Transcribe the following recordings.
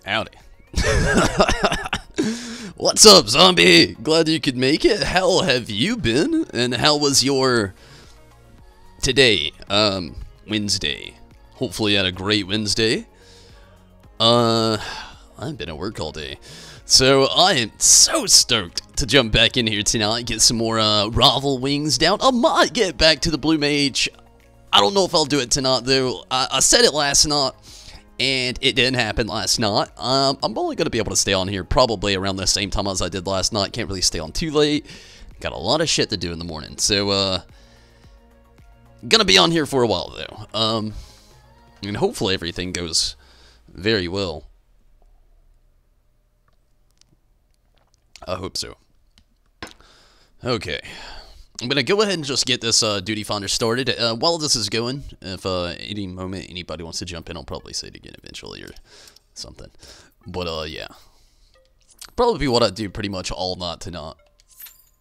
Howdy. What's up, zombie? Glad you could make it. How have you been? And how was your today? Wednesday. Hopefully you had a great Wednesday. I've been at work all day. So I am so stoked to jump back in here tonight, get some more rival wings down. I might get back to the Blue Mage. I don't know if I'll do it tonight though. I said it last night, and it didn't happen last night. I'm only going to be able to stay on here probably around the same time as I did last night. Can't really stay on too late. Got a lot of shit to do in the morning. So, gonna be on here for a while though. And hopefully everything goes very well. I hope so. Okay. I'm going to go ahead and just get this duty finder started. While this is going, if any moment anybody wants to jump in, I'll probably say it again eventually or something. But, yeah. Probably be what I do pretty much all night tonight.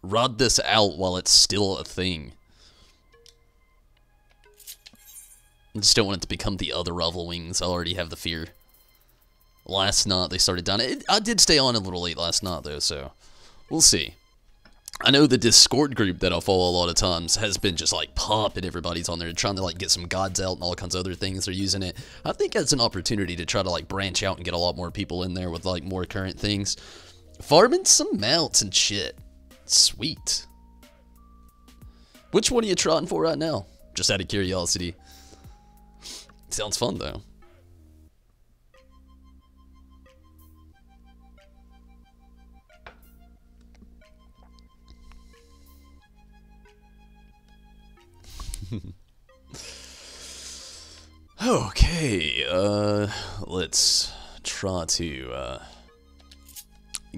Rod this out while it's still a thing. I just don't want it to become the other rival wings. I already have the fear. Last night they started down. I did stay on a little late last night though, so we'll see. I know the Discord group that I follow a lot of times has been just like popping. Everybody's on there trying to like get some gods out and all kinds of other things. They're using it. I think that's an opportunity to try to like branch out and get a lot more people in there with like more current things. Farming some mounts and shit. Sweet. Which one are you trying for right now? Just out of curiosity. Sounds fun though. Okay, let's try to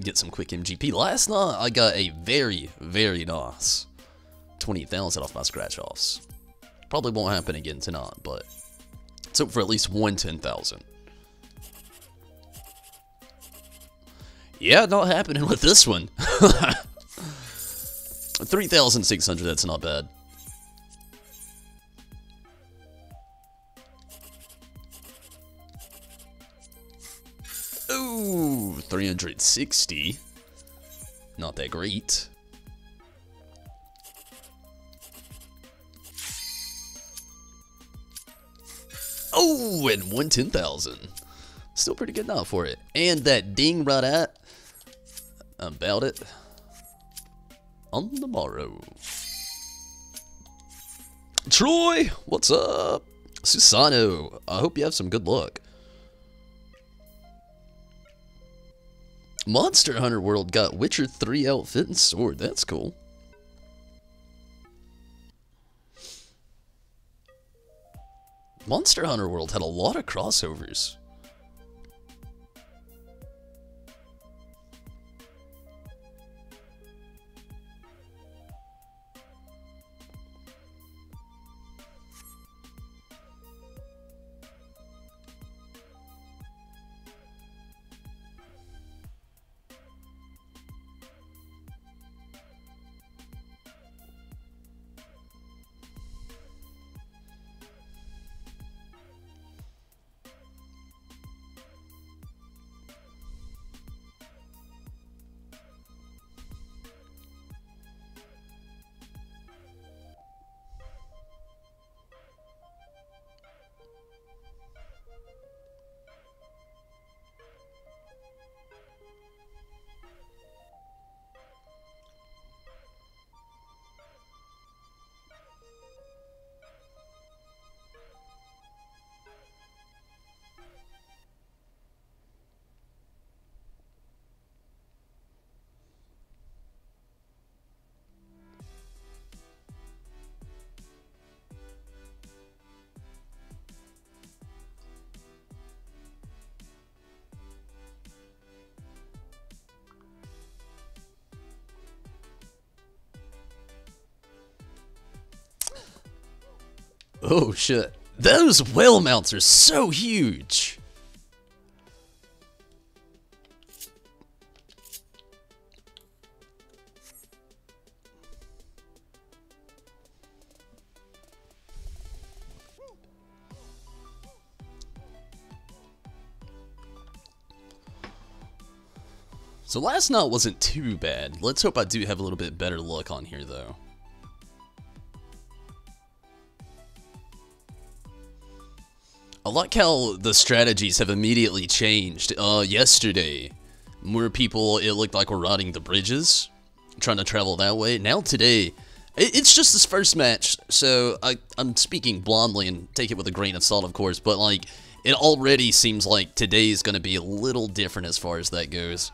get some quick MGP. Last night I got a very, very nice 20,000 off my scratch offs. Probably won't happen again tonight, but let's hope for at least one 10,000. Yeah, not happening with this one. 3,600, that's not bad. Ooh, 360. Not that great. Oh, and 110,000. Still pretty good now for it. And that ding right at about it on the morrow. Troy, what's up? Susano, I hope you have some good luck. Monster Hunter World got Witcher 3 outfit and sword. That's cool. Monster Hunter World had a lot of crossovers. Oh shit. Those whale mounts are so huge. So last knot wasn't too bad. Let's hope I do have a little bit better luck on here, though. I like how the strategies have immediately changed. Yesterday, more people, it looked like, were riding the bridges, trying to travel that way. Now today, it's just this first match, so I'm speaking blindly and take it with a grain of salt, of course, but, like, it already seems like today is going to be a little different as far as that goes.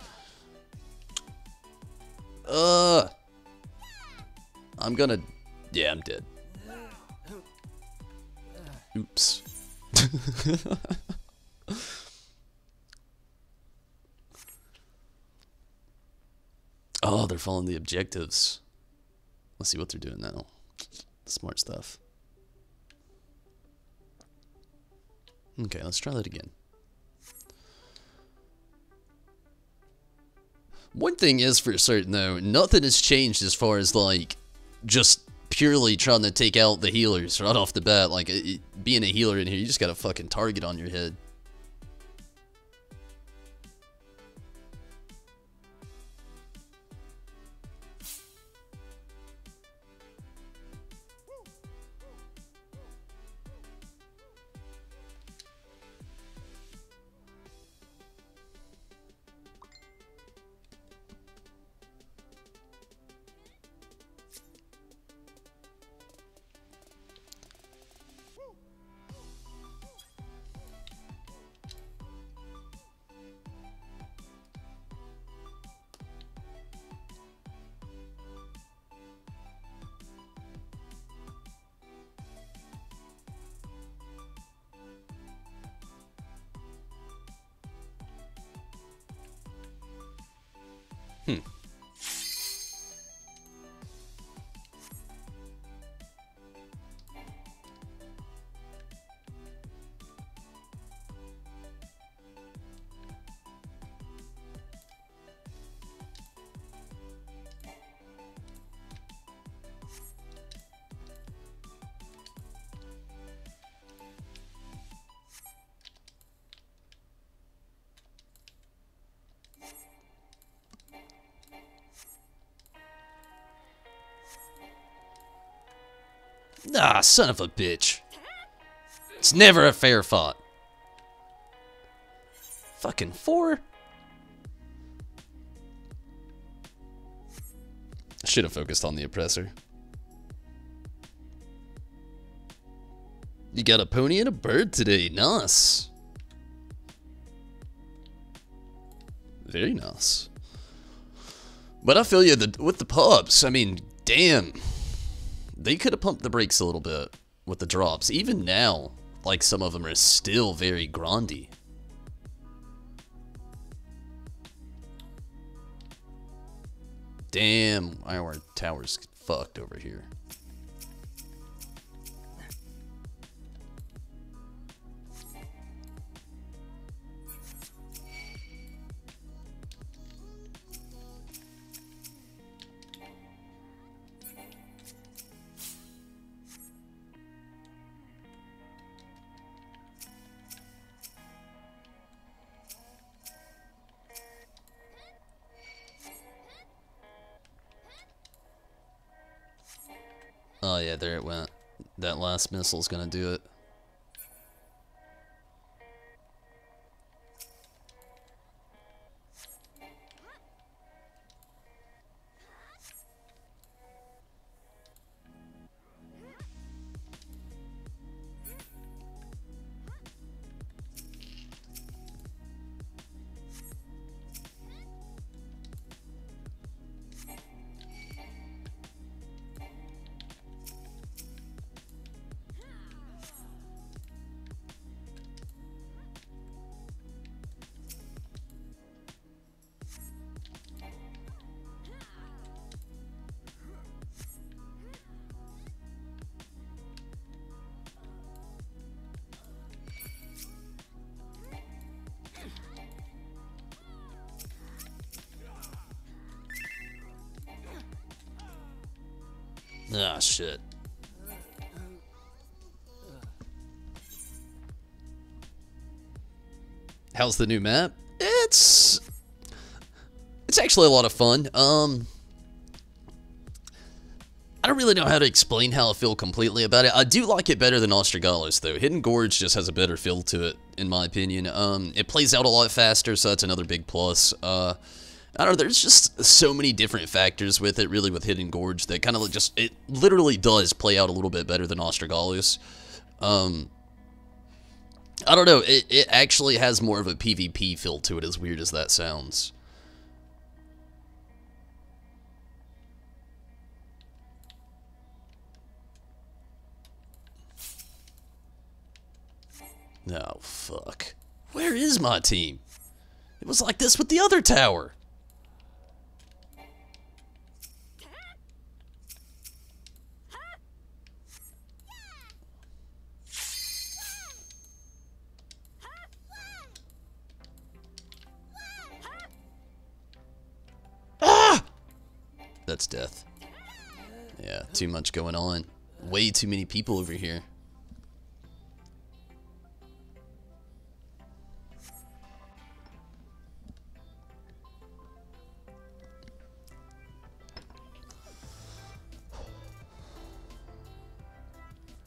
I'm gonna... Yeah, I'm dead. Oops. Oh, they're following the objectives. Let's see what they're doing now. Smart stuff. Okay, let's try that again. One thing is for certain, though, nothing has changed as far as, like, just purely trying to take out the healers right off the bat. Like, being a healer in here, you just got a fucking target on your head. Ah, son of a bitch. It's never a fair fight. Fucking 4? I should have focused on the oppressor. You got a pony and a bird today. Nice. Very nice. But I feel you with the pups. I mean, damn. They could have pumped the brakes a little bit with the drops. Even now, like, some of them are still very grindy. Damn, our tower's fucked over here. Oh yeah, there it went. That last missile's gonna do it. Ah, shit. How's the new map? It's It's actually a lot of fun. I don't really know how to explain how I feel completely about it. I do like it better than Ostrogalos, though. Hidden Gorge just has a better feel to it, in my opinion. It plays out a lot faster, so that's another big plus. I don't know, there's just so many different factors with it, really, with Hidden Gorge, that kind of just, it literally does play out a little bit better than Ostrogalos. I don't know, it actually has more of a PvP feel to it, as weird as that sounds. Oh, fuck. Where is my team? It was like this with the other tower. Ah! That's death. Yeah, too much going on. Way too many people over here.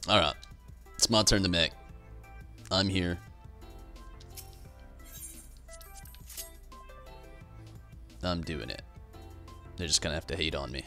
Alright, it's my turn to mech. I'm here. I'm doing it. They're just gonna have to hate on me.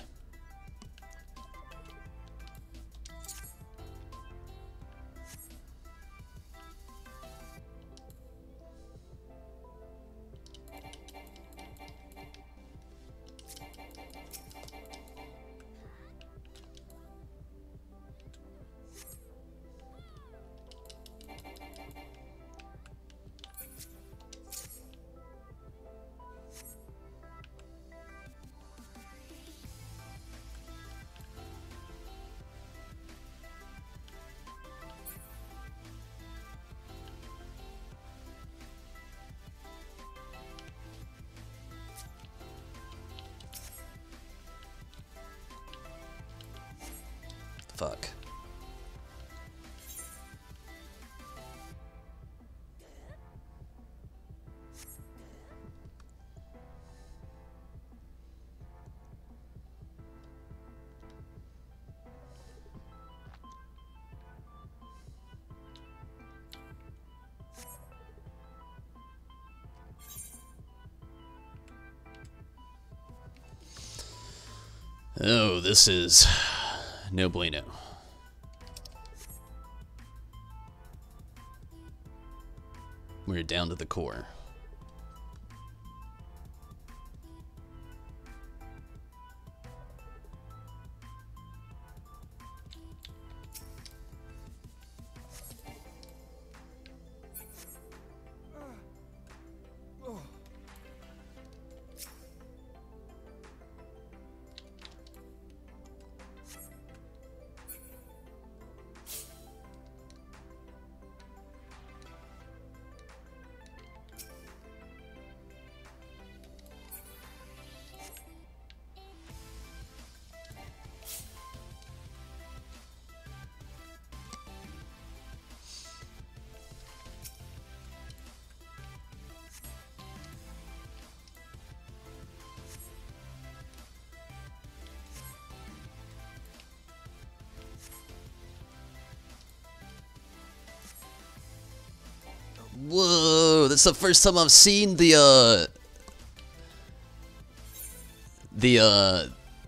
Fuck. Oh, this is no bueno. We're down to the core. Whoa, that's the first time I've seen the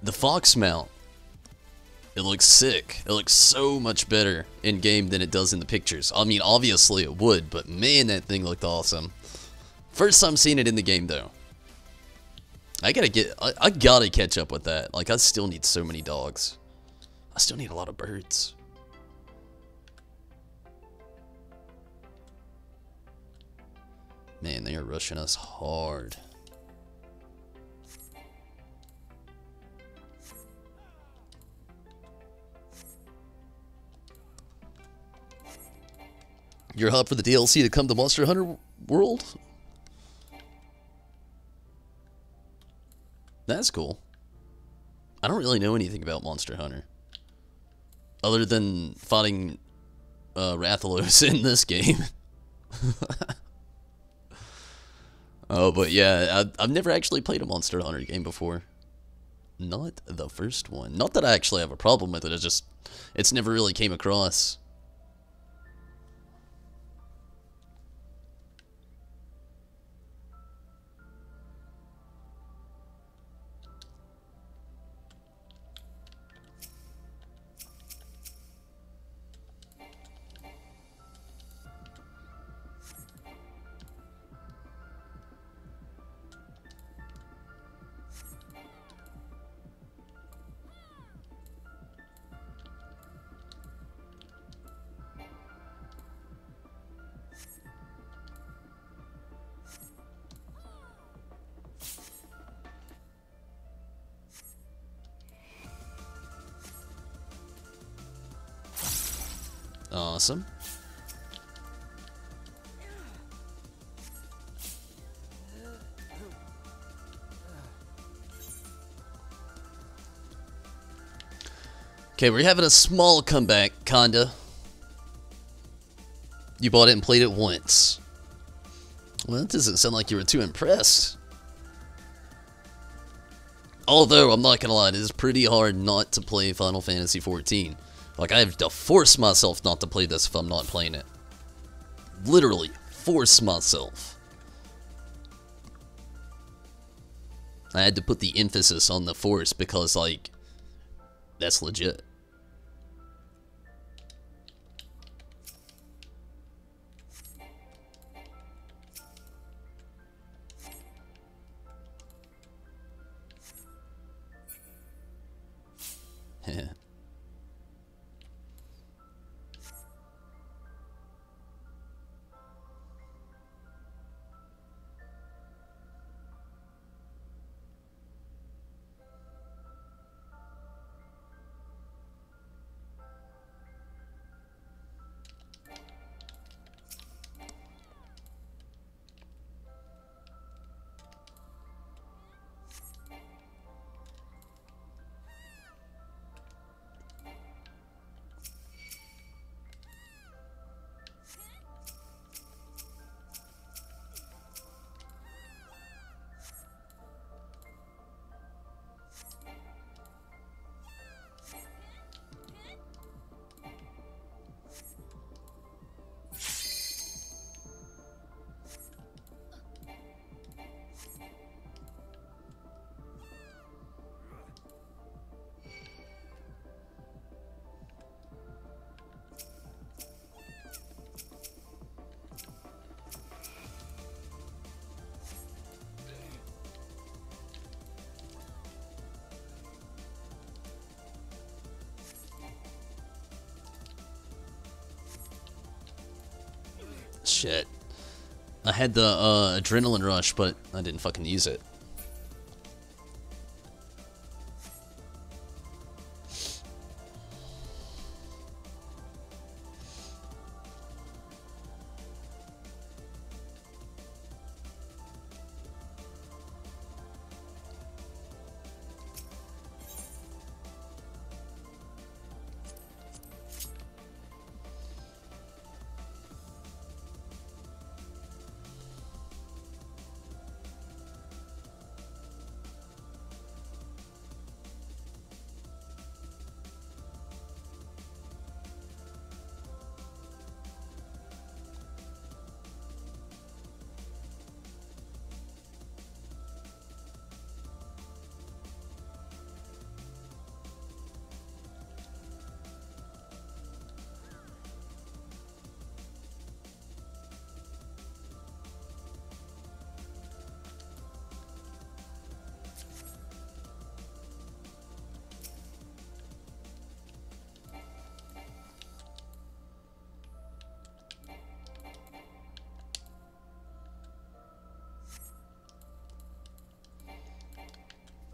fox mount. It looks sick. It looks so much better in game than it does in the pictures. I mean, obviously it would, but man, that thing looked awesome. First time seeing it in the game though. I gotta catch up with that. Like, I still need so many dogs. I still need a lot of birds. Man, they are rushing us hard. You're hot for the DLC to come to Monster Hunter World? That's cool. I don't really know anything about Monster Hunter. Other than fighting Rathalos in this game. Oh, but yeah, I've never actually played a Monster Hunter game before. Not the first one. Not that I actually have a problem with it, it's never really came across. Awesome. Okay, we're having a small comeback, kinda. You bought it and played it once. Well, that doesn't sound like you were too impressed. Although, I'm not gonna lie, it is pretty hard not to play Final Fantasy XIV. Like, I have to force myself not to play this if I'm not playing it. Literally, force myself. I had to put the emphasis on the force because, like, that's legit. Shit. I had the adrenaline rush, but I didn't fucking use it.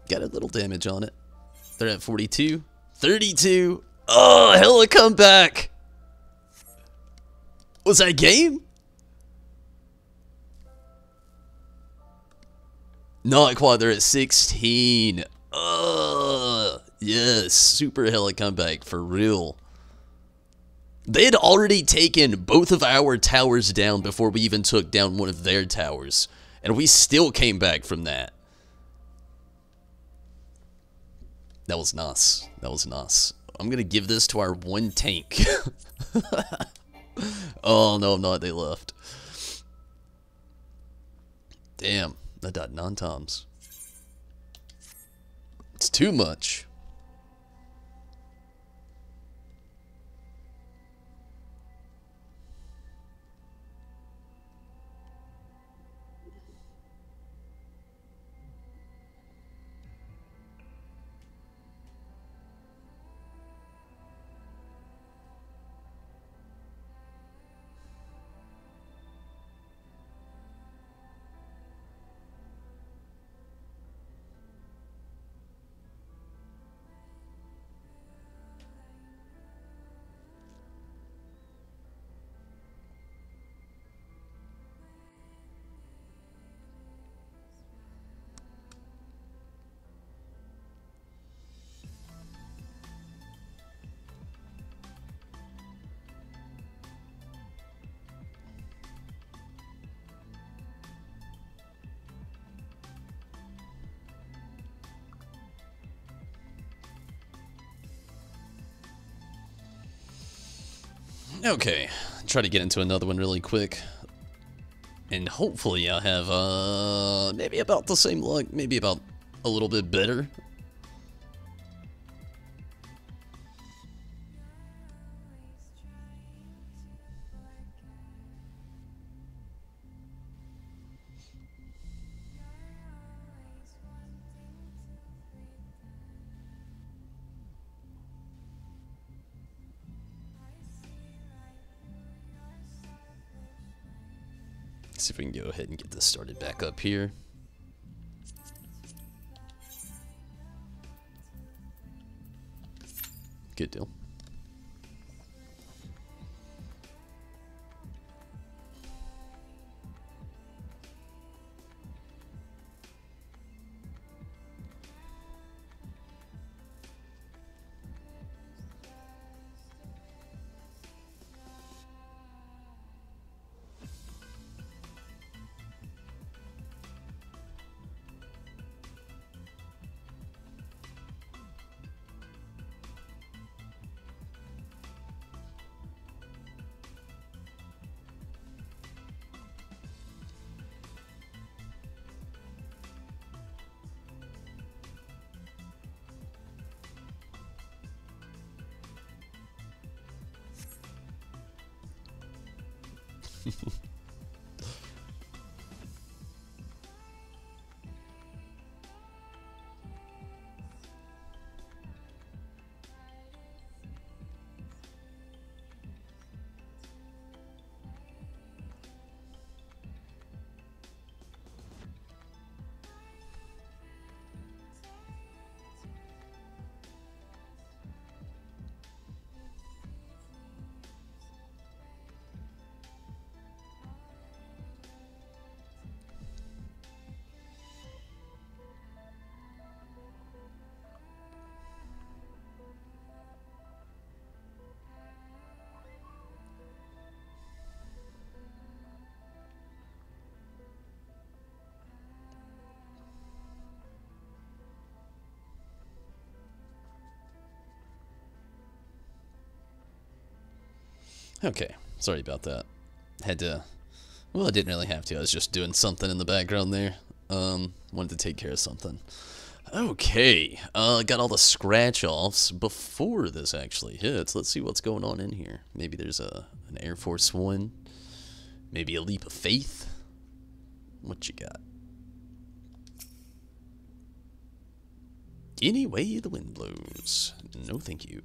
Got a little damage on it. They're at 42. 32. Oh, hella comeback. Was that game? Not quite. They're at 16. Yes. Super hella comeback. For real. They had already taken both of our towers down before we even took down one of their towers. And we still came back from that. That was nice. That was nice. I'm going to give this to our one tank. Oh, no, I'm not. They left. Damn. I died 9 times. It's too much. Okay, try to get into another one really quick. And hopefully I'll have, maybe about the same luck, maybe about a little bit better. See if we can go ahead and get this started back up here. Good deal. Okay, sorry about that. Had to, well, I didn't really have to. I was just doing something in the background there. Wanted to take care of something. Okay, got all the scratch-offs before this actually hits. Let's see what's going on in here. Maybe there's an Air Force One. Maybe a leap of faith. What you got? Any way the wind blows. No, thank you.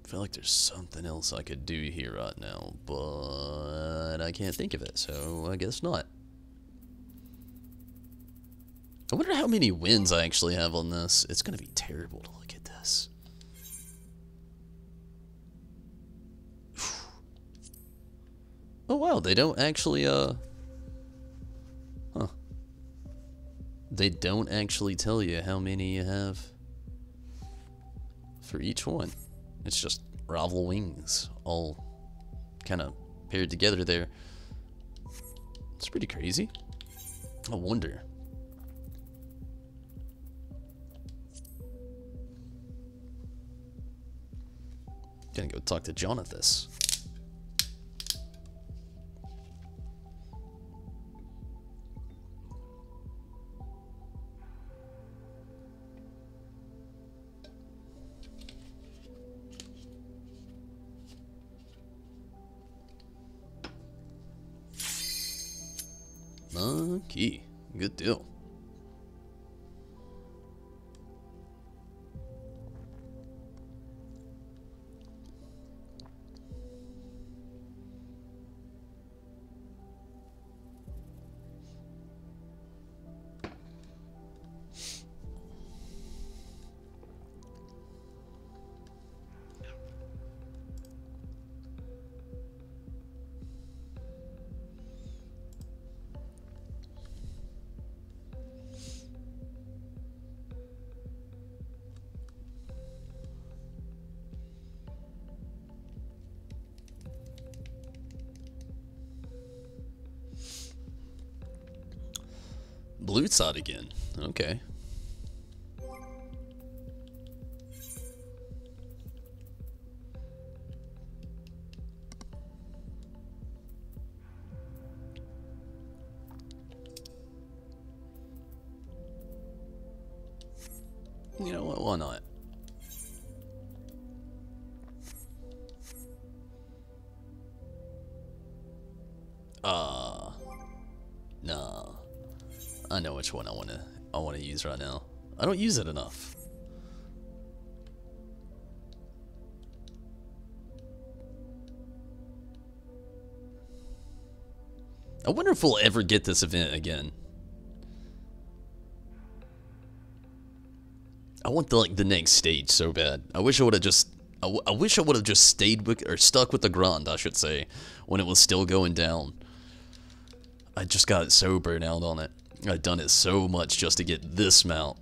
I feel like there's something else I could do here right now, but I can't think of it, so I guess not. I wonder how many wins I actually have on this. It's going to be terrible to look at this. Oh wow, they don't actually, they don't actually tell you how many you have for each one. It's just rival wings all kind of paired together there. It's pretty crazy. I wonder. Gonna go talk to Jonathan. Monkey. Good deal. Blue side again. Okay. You know what? Why not? Nah. I know which one I wanna use right now. I don't use it enough. I wonder if we'll ever get this event again. I want the next stage so bad. I wish I would have just I wish I would have just stayed with, or stuck with the grind, I should say, when it was still going down. I just got so burnt out on it. I've done it so much just to get this mount.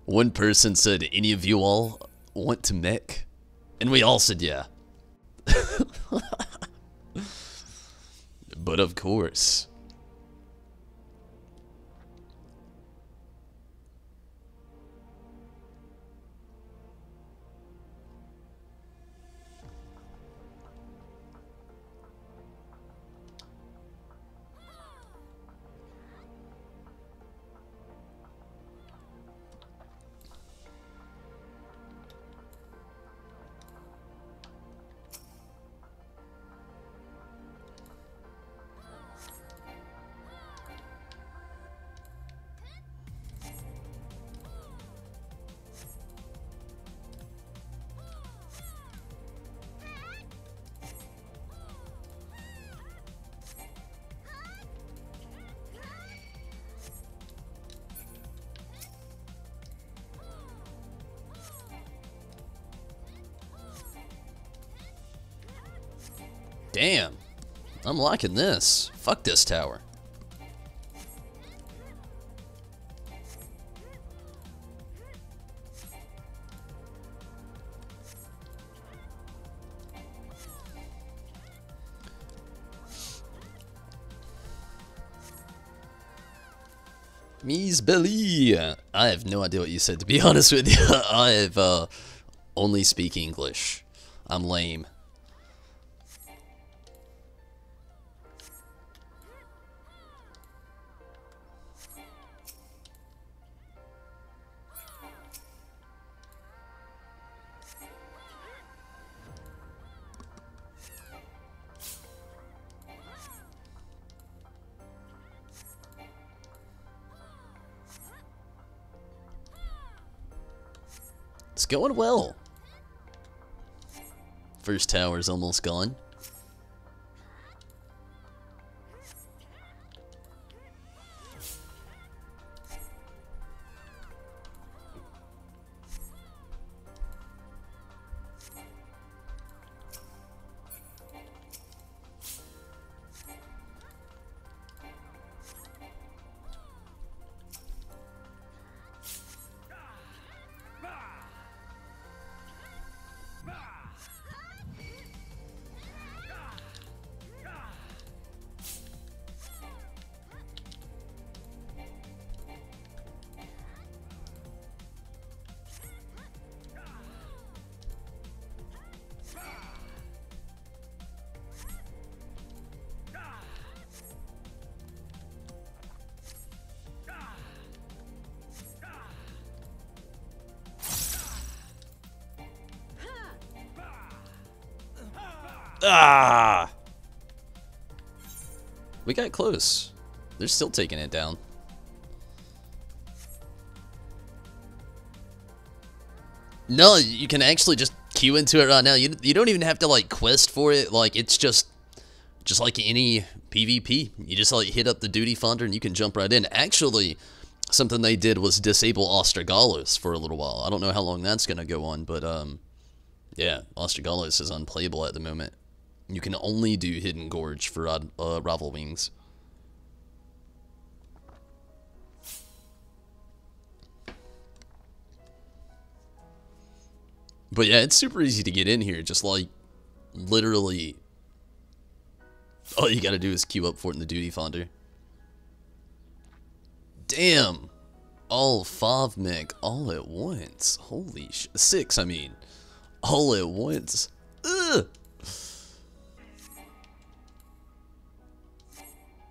One person said, any of you all want to mech? And we all said yeah. But of course. Damn. I'm liking this. Fuck this tower. Mise Belly. I have no idea what you said, to be honest with you. I have only speak English. I'm lame. It's going well. First tower's almost gone. Ah! We got close. They're still taking it down. No, you can actually just queue into it right now. You don't even have to like quest for it. Like it's just like any PvP. You just like hit up the duty finder and you can jump right in. Actually, something they did was disable Ostragallos for a little while. I don't know how long that's gonna go on, but yeah, Ostragallos is unplayable at the moment. You can only do Hidden Gorge for Rival Wings. But yeah, it's super easy to get in here. Just like, literally, all you gotta do is queue up for it in the duty finder. Damn! All 5 mech all at once. Holy sh... 6, I mean. All at once. Ugh!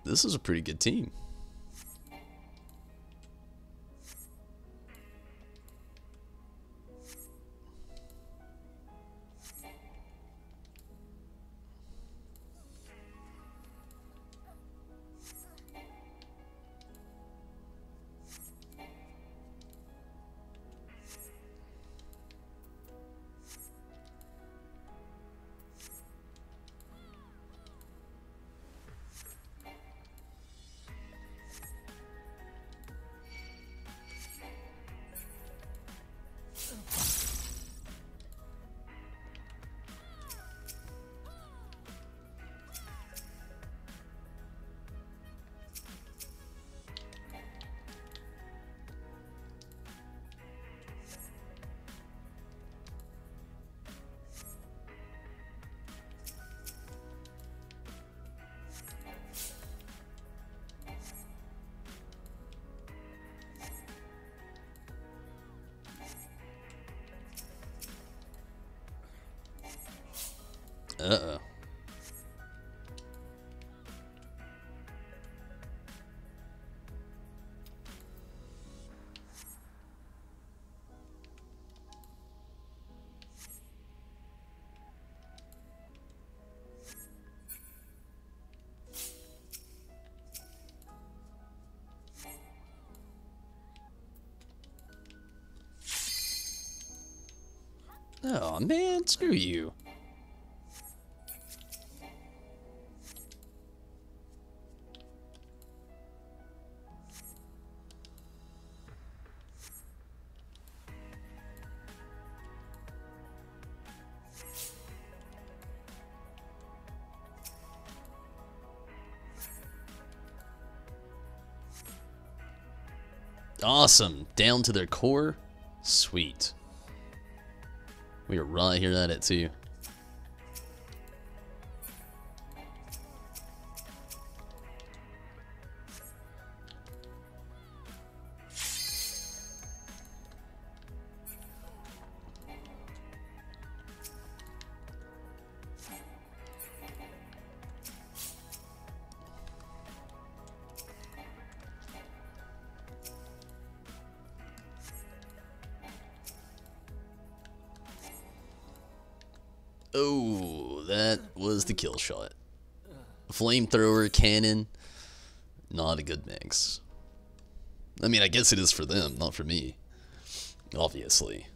This is a pretty good team. Uh-oh. Oh man, screw you. Awesome. Down to their core. Sweet. We are right here at it too. Oh, that was the kill shot. Flamethrower, cannon, not a good mix. I mean, I guess it is for them, not for me. Obviously.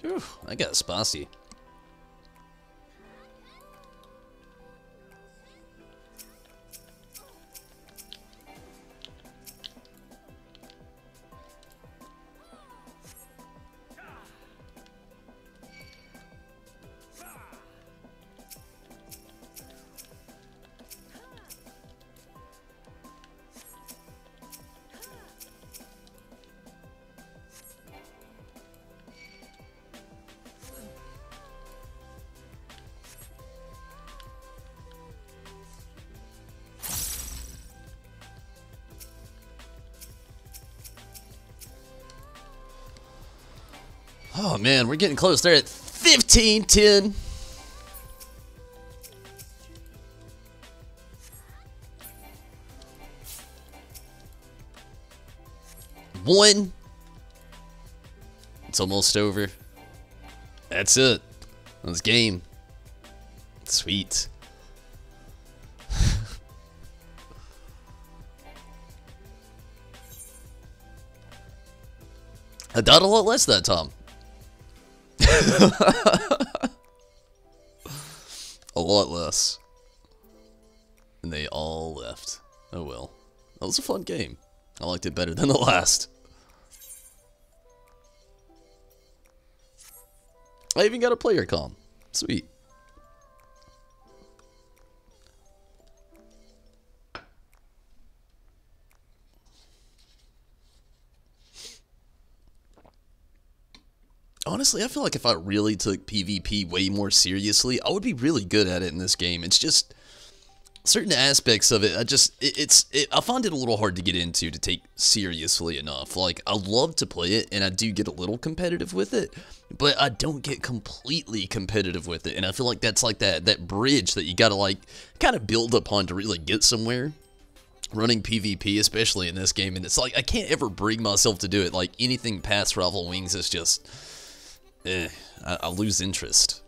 Whew, I got spicy. Oh man, we're getting close. They're at 15-10. One. It's almost over. That's it. That's game. Sweet. I died a lot less that time. A lot less. And they all left. Oh well. That was a fun game. I liked it better than the last. I even got a player comm. Sweet. Honestly, I feel like if I really took PvP way more seriously, I would be really good at it in this game. It's just certain aspects of it. I find it a little hard to get into to take seriously enough. Like, I love to play it, and I do get a little competitive with it, but I don't get completely competitive with it. And I feel like that's like that bridge that you gotta like kind of build upon to really get somewhere. Running PvP, especially in this game, and it's like I can't ever bring myself to do it. Like anything past Rival Wings is just. I lose interest.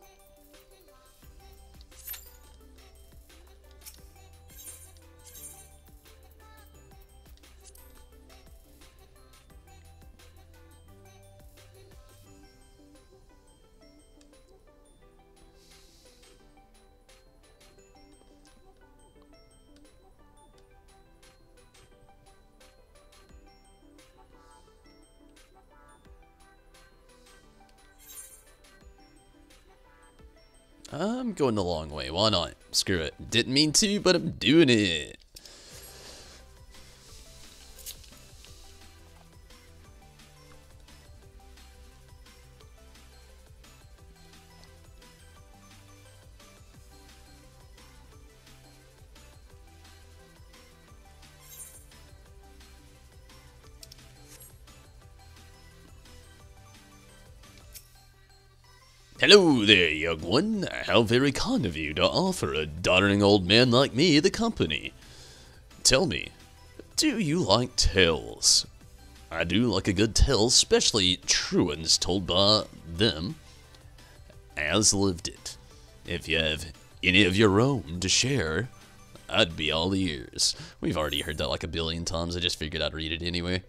I'm going the long way. Why not? Screw it. Didn't mean to, but I'm doing it. Hello there, young one. How very kind of you to offer a doddering old man like me the company. Tell me, do you like tales? I do like a good tale, especially true ones told by them as lived it. If you have any of your own to share, I'd be all ears. We've already heard that like a billion times. I just figured I'd read it anyway.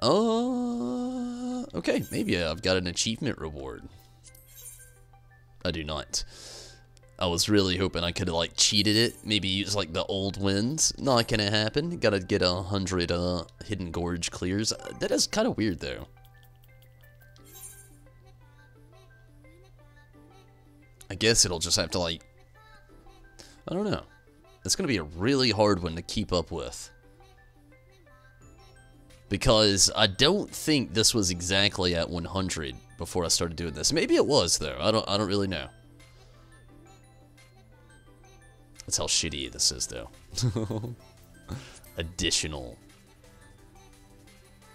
Okay, maybe I've got an achievement reward. I do not. I was really hoping I could have like cheated it. Maybe use like the old wins. Not gonna happen. Gotta get 100 hidden gorge clears. That is kind of weird though. I guess it'll just have to like. I don't know. It's gonna be a really hard one to keep up with. Because I don't think this was exactly at 100 before I started doing this. Maybe it was though. I don't really know. That's how shitty this is though. Additional.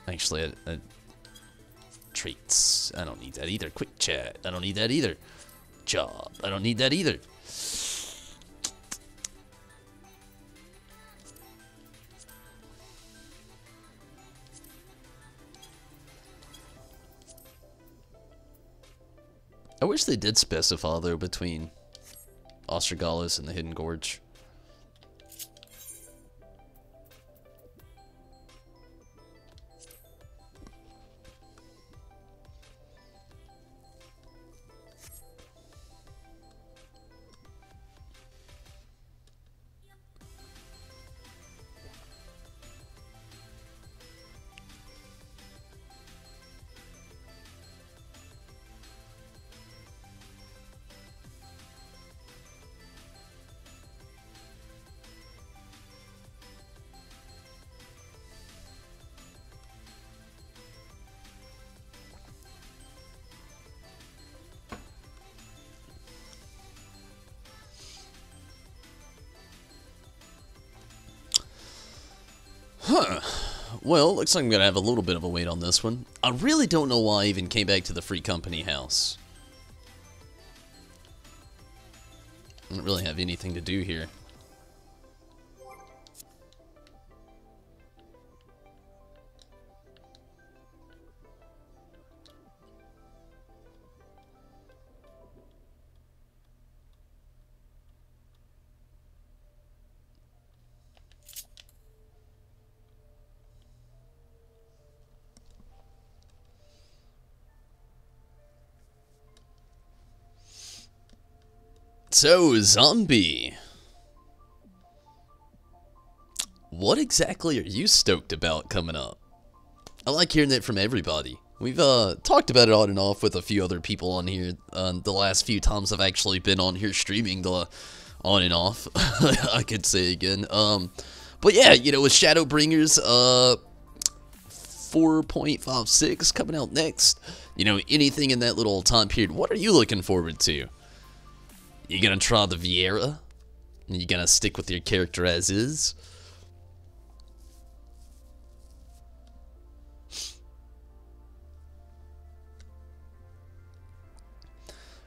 Actually, traits. I don't need that either. Quick chat. I don't need that either. Job. I don't need that either. I wish they did specify, though, between Ostrogalos and the Hidden Gorge. Well, looks like I'm going to have a little bit of a wait on this one. I really don't know why I even came back to the free company house. I don't really have anything to do here. So, zombie. What exactly are you stoked about coming up? I like hearing that from everybody. We've talked about it on and off with a few other people on here the last few times I've actually been on here streaming the on and off. I could say again. But yeah, you know, with Shadowbringers 4.56 coming out next, you know, anything in that little time period, what are you looking forward to? You gonna try the Vieira? You gonna stick with your character as is?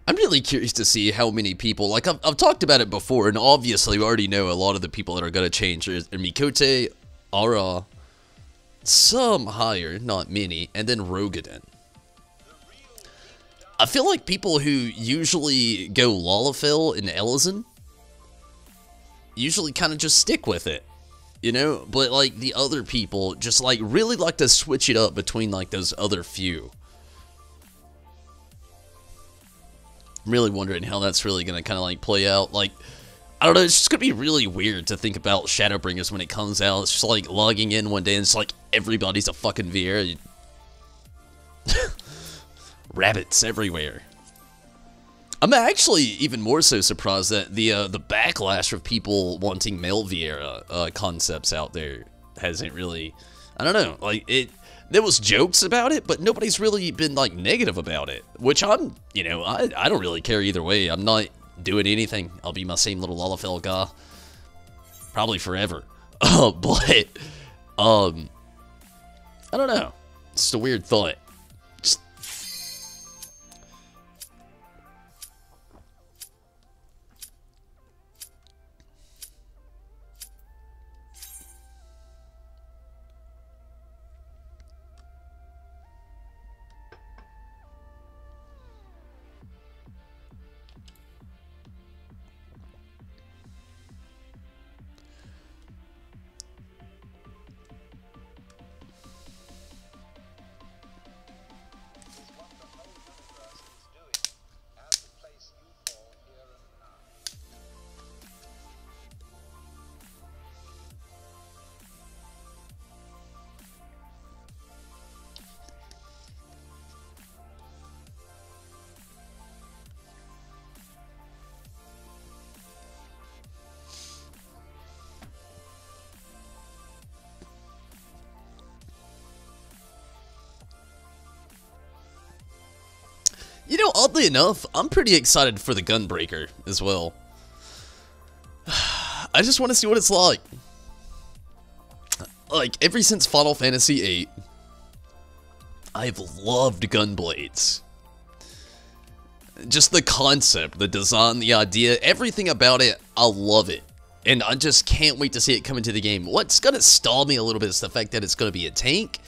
I'm really curious to see how many people, like I've talked about it before, and obviously we already know a lot of the people that are gonna change are Mikote, Ara, some higher, not many, and then Rogadin. I feel like people who usually go Lalafell and Ellison usually kind of just stick with it, you know? But, like, the other people just, like, really like to switch it up between, like, those other few. I'm really wondering how that's really going to kind of, like, play out. Like, I don't know, it's just going to be really weird to think about Shadowbringers when it comes out. It's just, like, logging in one day and it's like, everybody's a fucking Vieira. Rabbits everywhere. I'm actually even more so surprised that the backlash of people wanting male Vieira concepts out there hasn't really, I don't know, like there was jokes about it, but nobody's really been like negative about it, which I'm, you know, I don't really care either way. I'm not doing anything. I'll be my same little Lalafell guy probably forever. But I don't know. It's just a weird thought. You know, oddly enough, I'm pretty excited for the Gunbreaker as well. I just want to see what it's like. Like, ever since Final Fantasy VIII, I've loved Gunblades. Just the concept, the design, the idea, everything about it, I love it. And I just can't wait to see it come into the game. What's going to stall me a little bit is the fact that it's going to be a tank.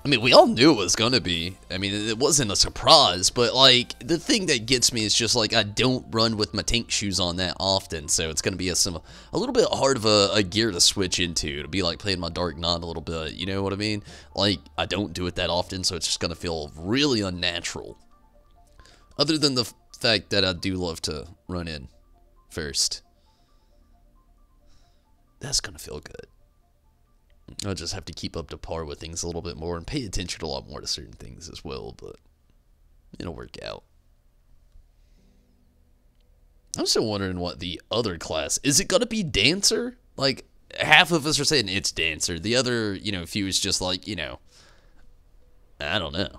I mean, we all knew it was going to be. I mean, it wasn't a surprise, but, like, the thing that gets me is just, like, I don't run with my tank shoes on that often, so it's going to be a little bit hard of a gear to switch into. It'll be like playing my Dark Knight a little bit, you know what I mean? Like, I don't do it that often, so it's just going to feel really unnatural. Other than the fact that I do love to run in first. That's going to feel good. I'll just have to keep up to par with things a little bit more and pay attention a lot more to certain things as well, but it'll work out. I'm still wondering what the other class, is it going to be Dancer? Like, half of us are saying it's Dancer. The other, you know, few is just like, you know, I don't know.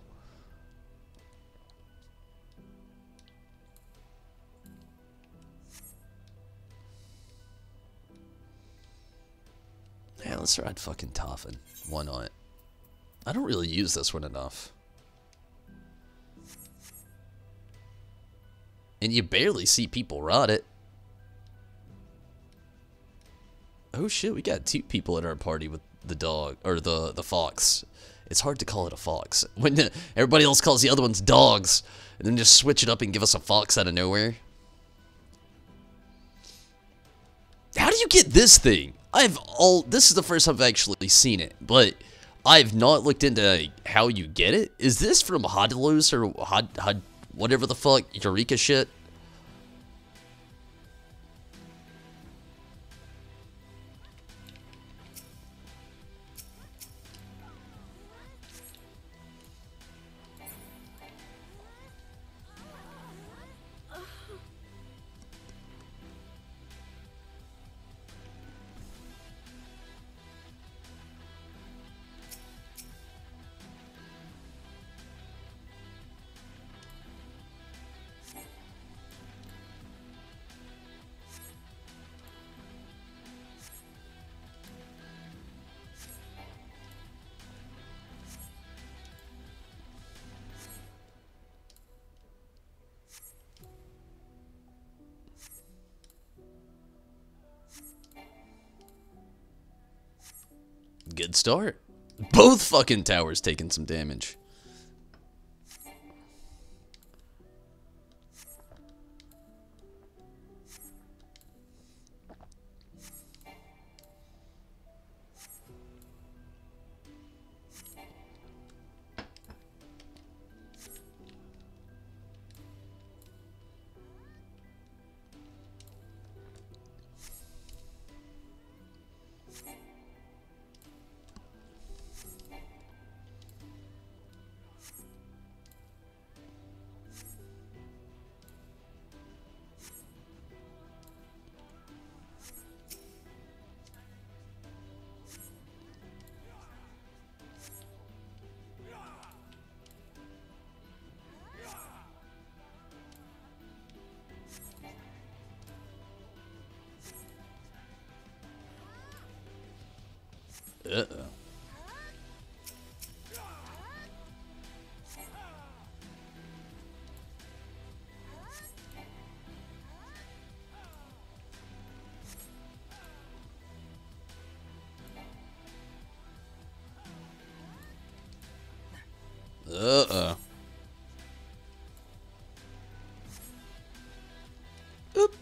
Yeah, let's ride fucking Toffin. Why not? I don't really use this one enough. And you barely see people ride it. Oh shit, we got 2 people at our party with the dog, or the fox. It's hard to call it a fox. When everybody else calls the other ones dogs, and then just switch it up and give us a fox out of nowhere. How do you get this thing? This is the first time I've actually seen it, but I've not looked into how you get it. Is this from Hodlos or whatever the fuck, Eureka shit? Good start. Both fucking towers taking some damage. Uh-oh. Uh-oh. Oop.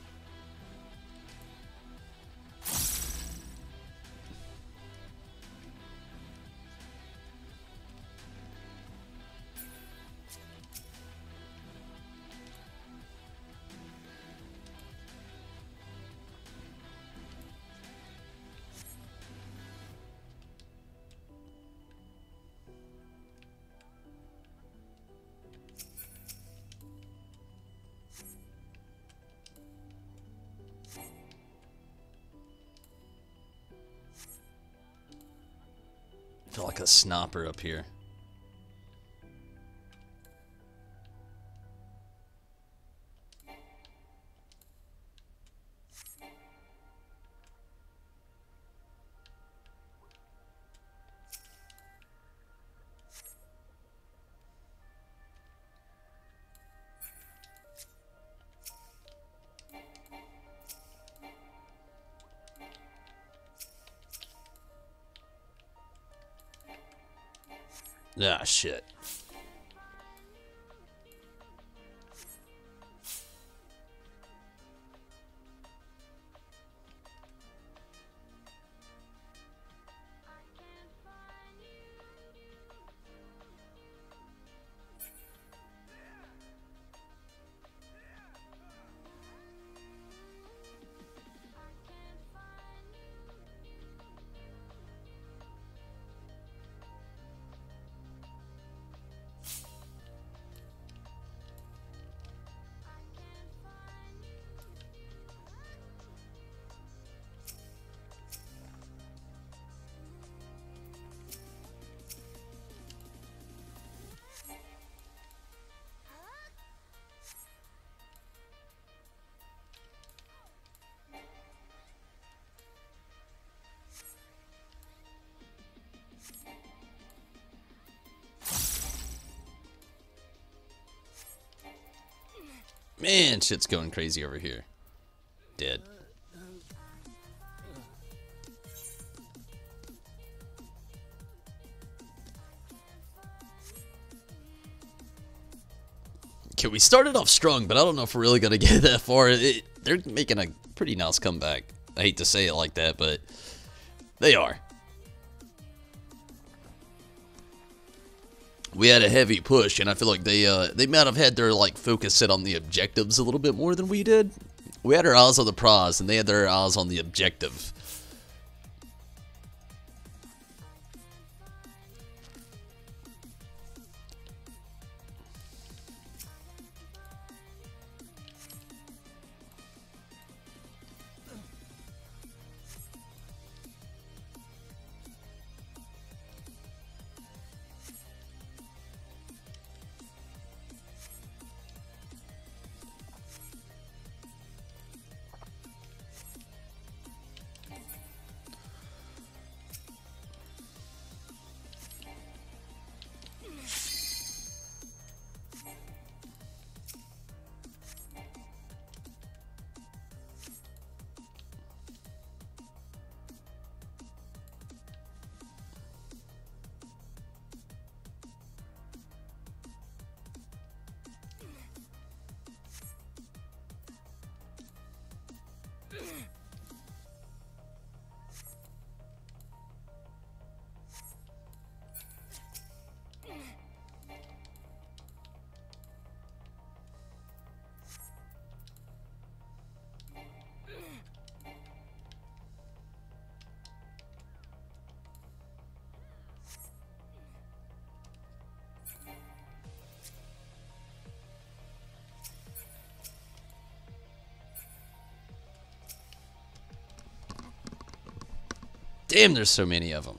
I feel like a snapper up here. Ah, shit. Man, shit's going crazy over here. Dead. Okay, we started off strong, but I don't know if we're really going to get that far. They're making a pretty nice comeback. I hate to say it like that, but they are. We had a heavy push, and I feel like they might have had their like focus set on the objectives a little bit more than we did. We had our eyes on the prize, and they had their eyes on the objective. Damn, there's so many of them.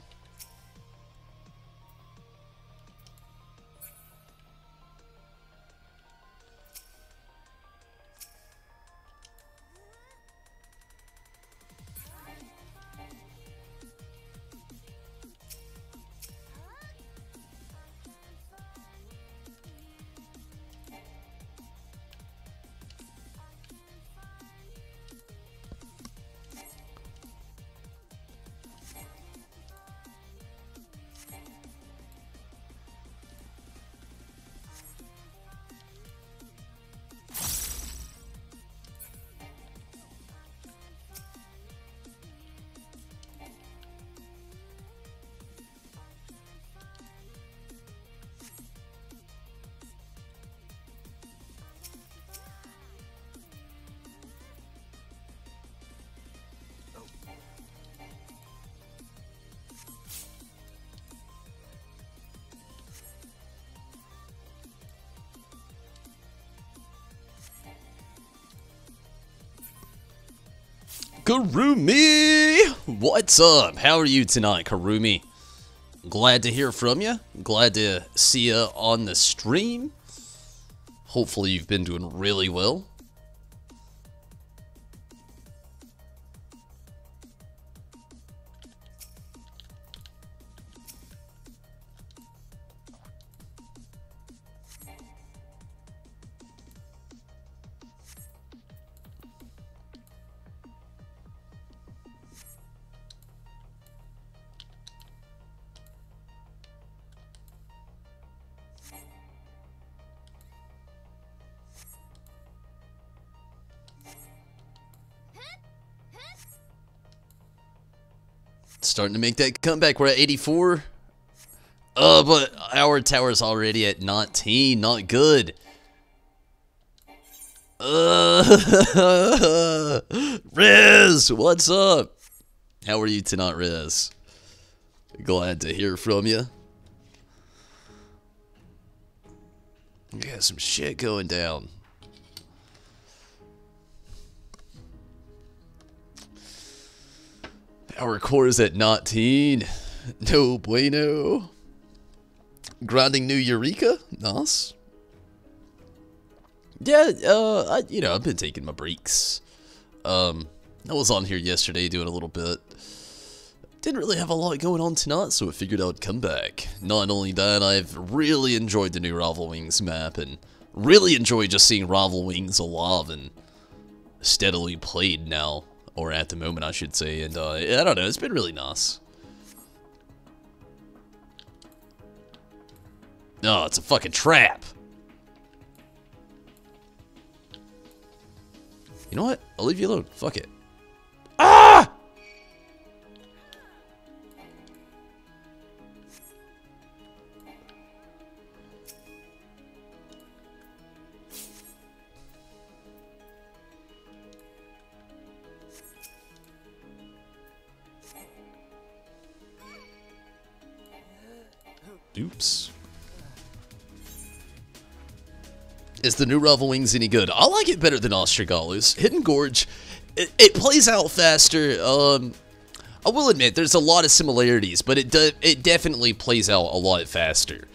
Karumi! What's up? How are you tonight, Karumi? Glad to hear from you. Glad to see you on the stream. Hopefully you've been doing really well. Starting to make that comeback. We're at 84. But our tower's already at 19. Not good. Riz, what's up? How are you tonight, Riz? Glad to hear from you. We got some shit going down. Our core is at 19. No bueno. Grinding new Eureka. Nice. Yeah, I've been taking my breaks. I was on here yesterday doing a little bit. Didn't really have a lot going on tonight, so I figured I would come back. Not only that, I've really enjoyed the new Rival Wings map, and really enjoy just seeing Rival Wings alive and steadily played now, or at the moment I should say, and I don't know, it's been really nice. No, it's a fucking trap. You know what? I'll leave you alone. Fuck it. Ah! Oops. Is the new Rival Wings any good? I like it better than Ostrogalo's. Hidden Gorge, it plays out faster. I will admit, there's a lot of similarities, but it definitely plays out a lot faster.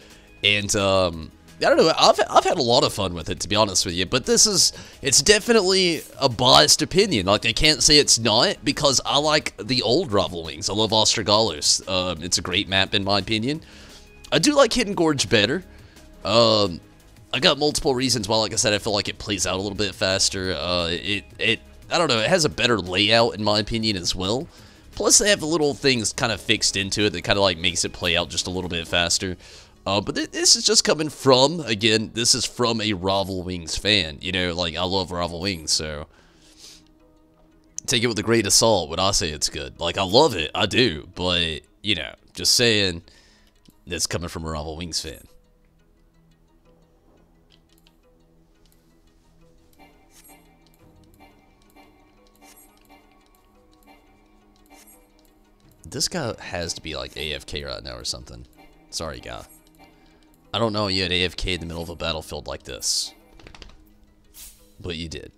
And, I don't know, I've had a lot of fun with it, to be honest with you, but it's definitely a biased opinion. Like, I can't say it's not, because I like the old Rival Wings. I love Ostrogalo's. It's a great map, in my opinion. I do like Hidden Gorge better. I got multiple reasons why, like I said, I feel like it plays out a little bit faster. I don't know, it has a better layout, in my opinion, as well. Plus, they have little things kind of fixed into it that kind of, like, makes it play out just a little bit faster. But this is just coming from, again, this is from a Rival Wings fan. You know, like, I love Rival Wings, so take it with a grain of salt when I say it's good. Like, I love it, I do, but, you know, just saying, that's coming from a Rival Wings fan. This guy has to be like AFK right now or something. Sorry, guy. I don't know you had AFK in the middle of a battlefield like this. But you did.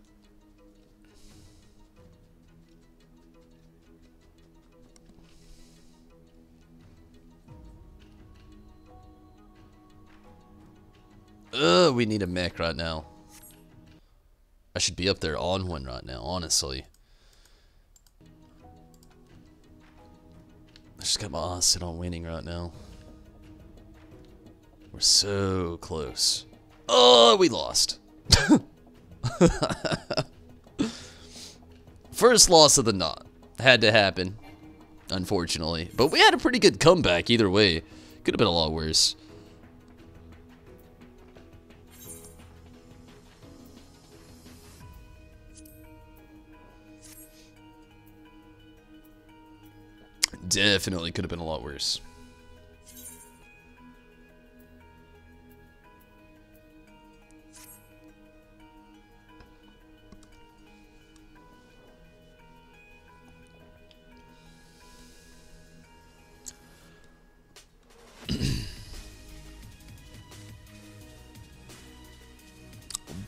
We need a mech right now. I should be up there on one right now, honestly. I just got my eyes set on winning right now. We're so close. Oh, we lost. First loss of the night. Had to happen, unfortunately. But we had a pretty good comeback either way. Could have been a lot worse. Definitely could have been a lot worse.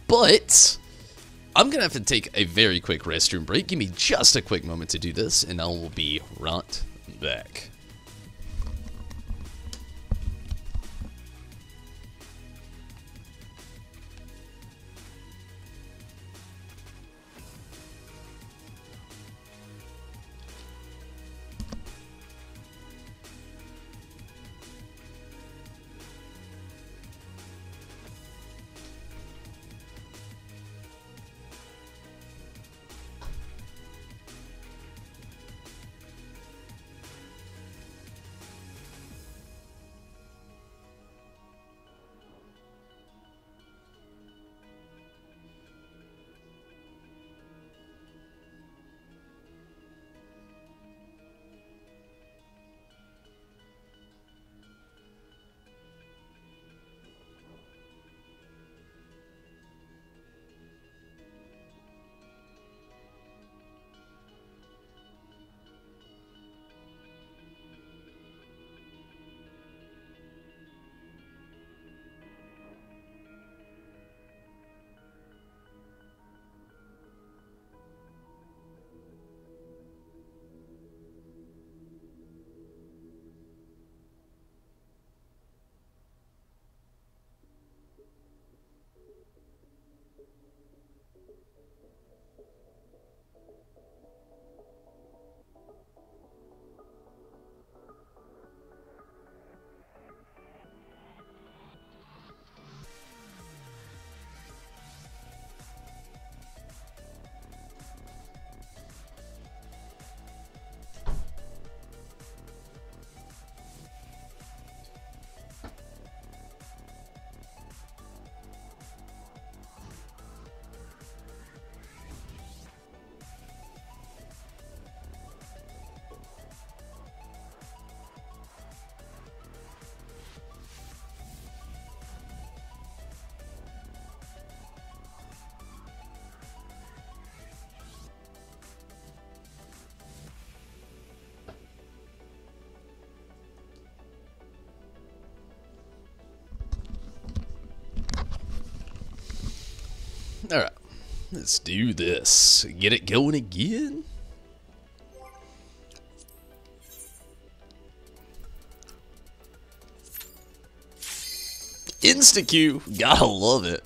But I'm gonna have to take a very quick restroom break. Give me just a quick moment to do this, and I will be right back. Let's do this. Get it going again. Insta-Q. Gotta love it.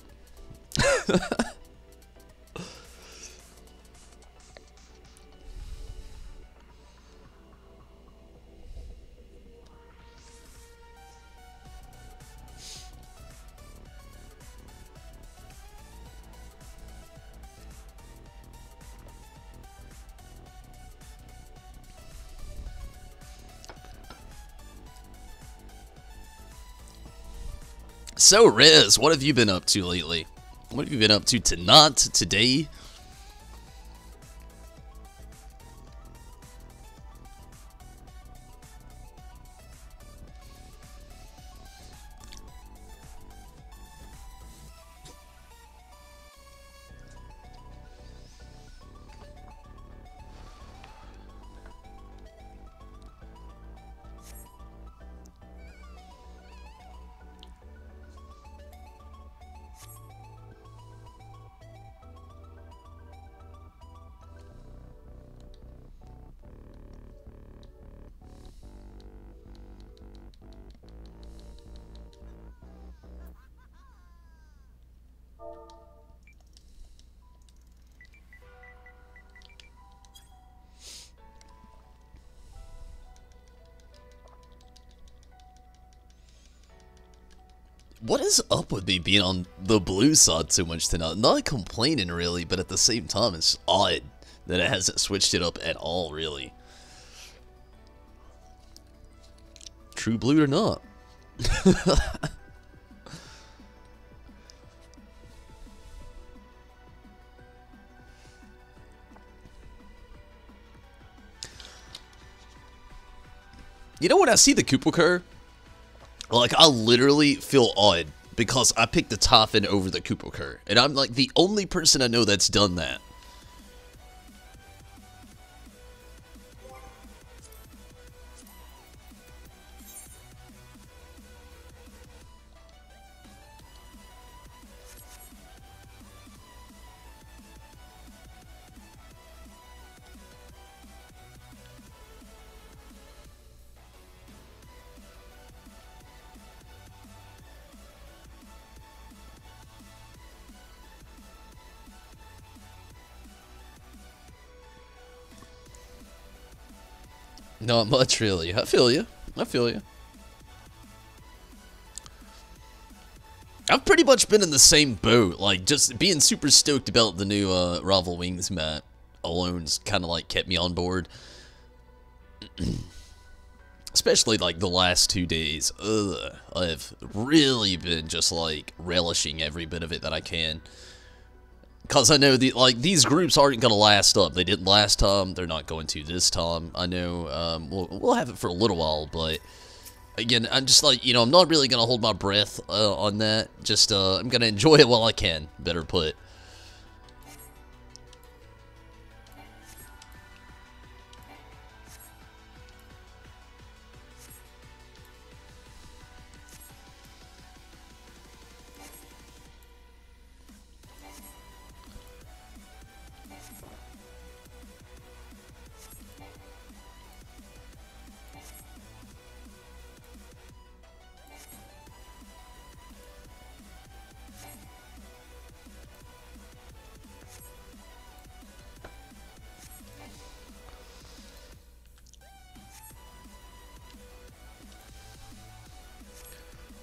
So, Riz, what have you been up to lately? What have you been up to tonight, today? What is up with me being on the blue side so much tonight? Not complaining really, but at the same time, it's odd that it hasn't switched it up at all, really. True blue or not. You know when I see the Koopa Cur? Like, I literally feel odd because I picked the Toffin over the Koopa Cur. And I'm like the only person I know that's done that. Not much, really. I feel you. I feel you. I've pretty much been in the same boat. Like, just being super stoked about the new Ravel Wings mat alone's kind of, like, kept me on board. Especially, like, the last 2 days. Ugh. I've really been just, like, relishing every bit of it that I can. Because I know, these groups aren't going to last up. They didn't last time. They're not going to this time. I know we'll have it for a little while, but again, I'm just like, I'm not really going to hold my breath on that. Just, I'm going to enjoy it while I can, better put.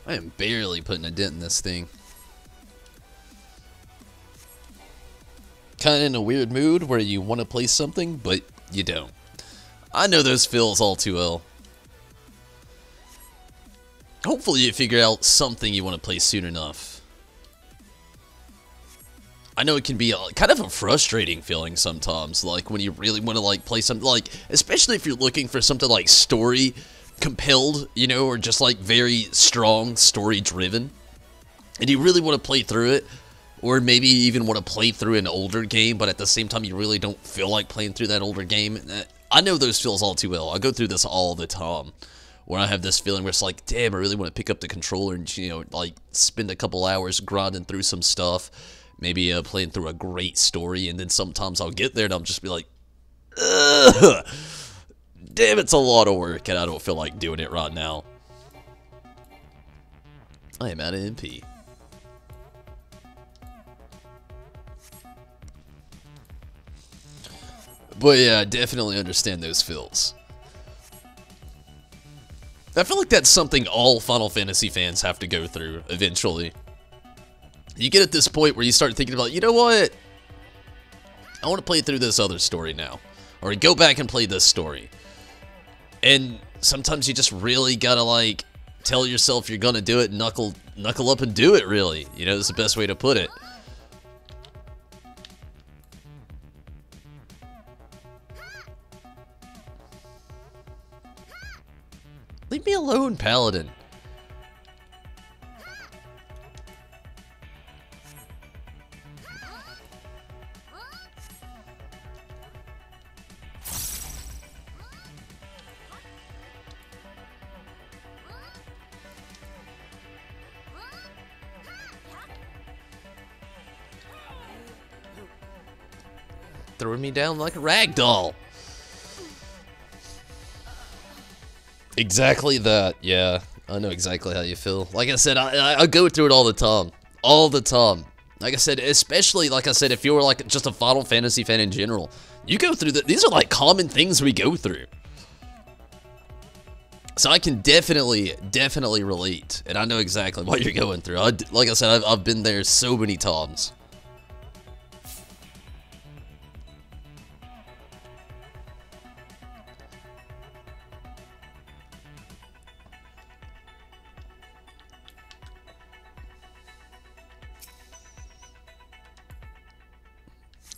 I am barely putting a dent in this thing. Kind of in a weird mood where you want to play something, but you don't. I know those feels all too well. Hopefully you figure out something you want to play soon enough. I know it can be kind of a frustrating feeling sometimes, like when you really want to like play something, like especially if you're looking for something like story compelled, or just like very strong story driven, and you really want to play through it, or maybe even want to play through an older game, but at the same time you really don't feel like playing through that older game. I know those feels all too well. I go through this all the time, where I have this feeling where it's like, damn, I really want to pick up the controller and like spend a couple hours grinding through some stuff, Maybe playing through a great story, and then sometimes I'll get there and I'll just be like, ugh, damn, it's a lot of work, and I don't feel like doing it right now. I am out of MP. But yeah, I definitely understand those feels. I feel like that's something all Final Fantasy fans have to go through eventually. You get at this point where you start thinking about, you know what? I want to play through this other story now. Or go back and play this story. And sometimes you just really gotta, like, tell yourself you're gonna do it, knuckle up and do it, really. You know, that's the best way to put it. Leave me alone, Paladin. Throwing me down like a rag doll. Exactly that, yeah. I know exactly how you feel. Like I said, I go through it all the time. All the time. Like I said, especially, like I said, if you're like just a Final Fantasy fan in general, you go through these are like common things we go through. So I can definitely relate. And I know exactly what you're going through. Like I said, I've been there so many times.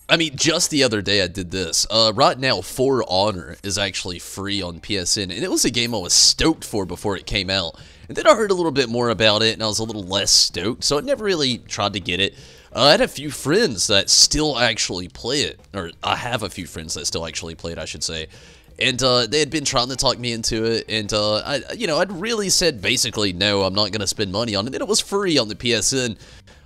I mean, just the other day I did this. Right now, For Honor is actually free on PSN, and it was a game I was stoked for before it came out. And then I heard a little bit more about it, and I was a little less stoked, so I never really tried to get it. I had a few friends that still actually play it, or I have a few friends that still actually play it, I should say. And they had been trying to talk me into it, and I'd really said basically, no, I'm not going to spend money on it. And it was free on the PSN.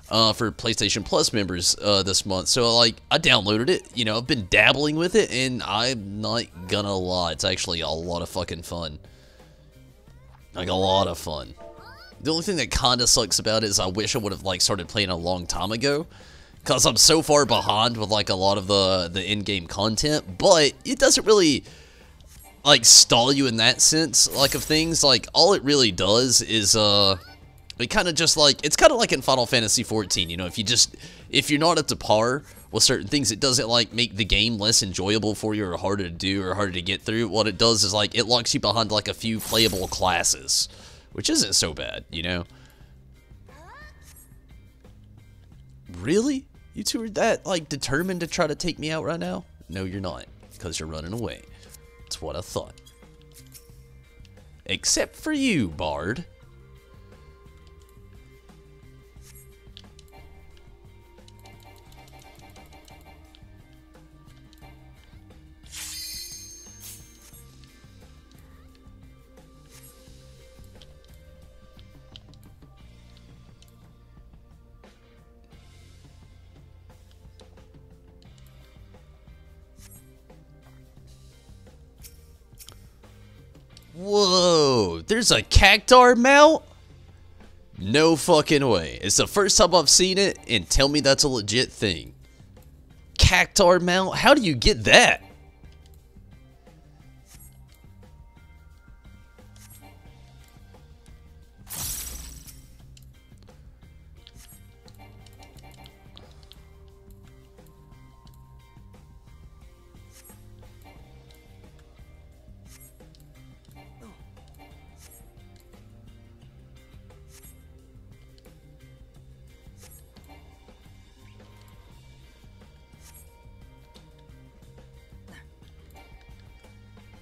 For PlayStation Plus members this month. So, like, I downloaded it. You know, I've been dabbling with it, and I'm not gonna lie. It's actually a lot of fucking fun. Like, a lot of fun. The only thing that kind of sucks about it is I wish I would have, like, started playing a long time ago. Because I'm so far behind with, like, a lot of the in-game content. But it doesn't really, like, stall you in that sense, like, of things. Like, all it really does is, it kind of just like, it's kind of like in Final Fantasy XIV, you know, if you're not up to par with certain things, it doesn't like make the game less enjoyable for you or harder to do or harder to get through. What it does is like, it locks you behind like a few playable classes, which isn't so bad, you know? Really? You two are that like determined to try to take me out right now? No, you're not, because you're running away. That's what I thought. Except for you, Bard. Whoa, there's a cactar mount? No fucking way. It's the first time I've seen it, and tell me that's a legit thing. Cactar mount? How do you get that?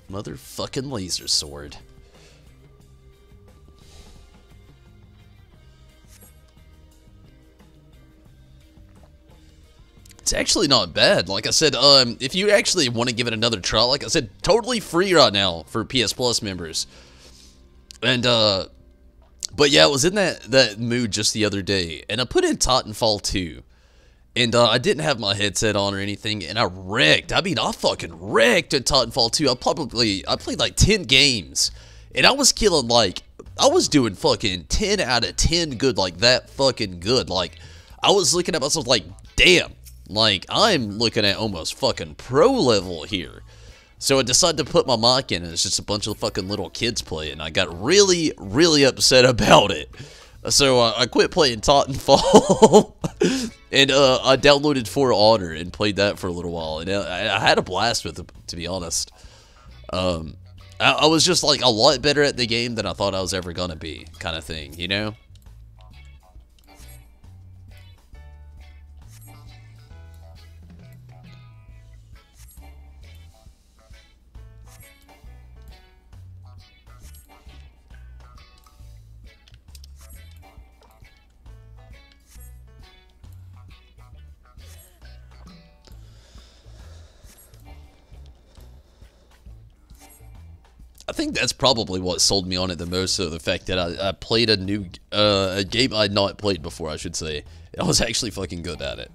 Motherfucking laser sword. It's actually not bad. Like I said, if you actually want to give it another try, like I said, totally free right now for PS Plus members. And, but yeah, I was in that mood just the other day, and I put in Titanfall 2. And I didn't have my headset on or anything, and I wrecked. I mean, I fucking wrecked at Titanfall 2. I played like 10 games, and I was killing like, I was doing fucking 10 out of 10 good, like that fucking good. Like, I was looking at myself like, damn, like I'm looking at almost fucking pro level here. So I decided to put my mic in, and it's just a bunch of fucking little kids playing. I got really, really upset about it. So I quit playing Titanfall, and I downloaded For Honor and played that for a little while, and I had a blast with it, to be honest. I was just like a lot better at the game than I thought I was ever gonna be, kind of thing, you know? I think that's probably what sold me on it the most, though, the fact that I played a new a game I'd not played before, I should say. I was actually fucking good at it.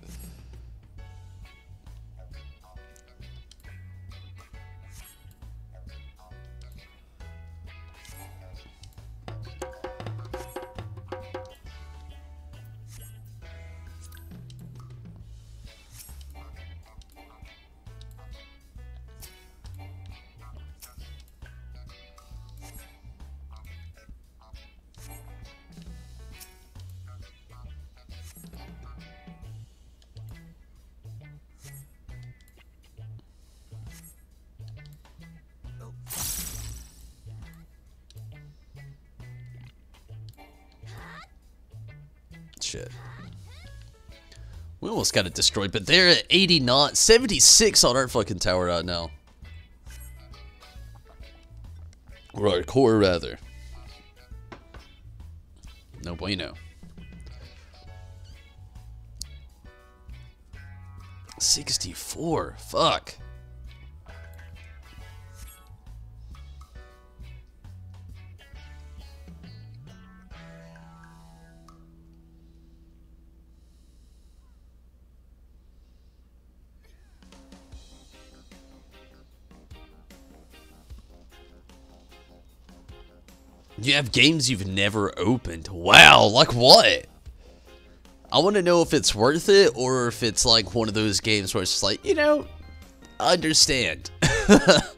Shit. We almost got it destroyed, but they're at 89, 76 on our fucking tower right now. Or our core, rather. No bueno. 64. Fuck. You have games you've never opened. Wow, like what? I want to know if it's worth it or if it's like one of those games where it's just like, you know, I understand. That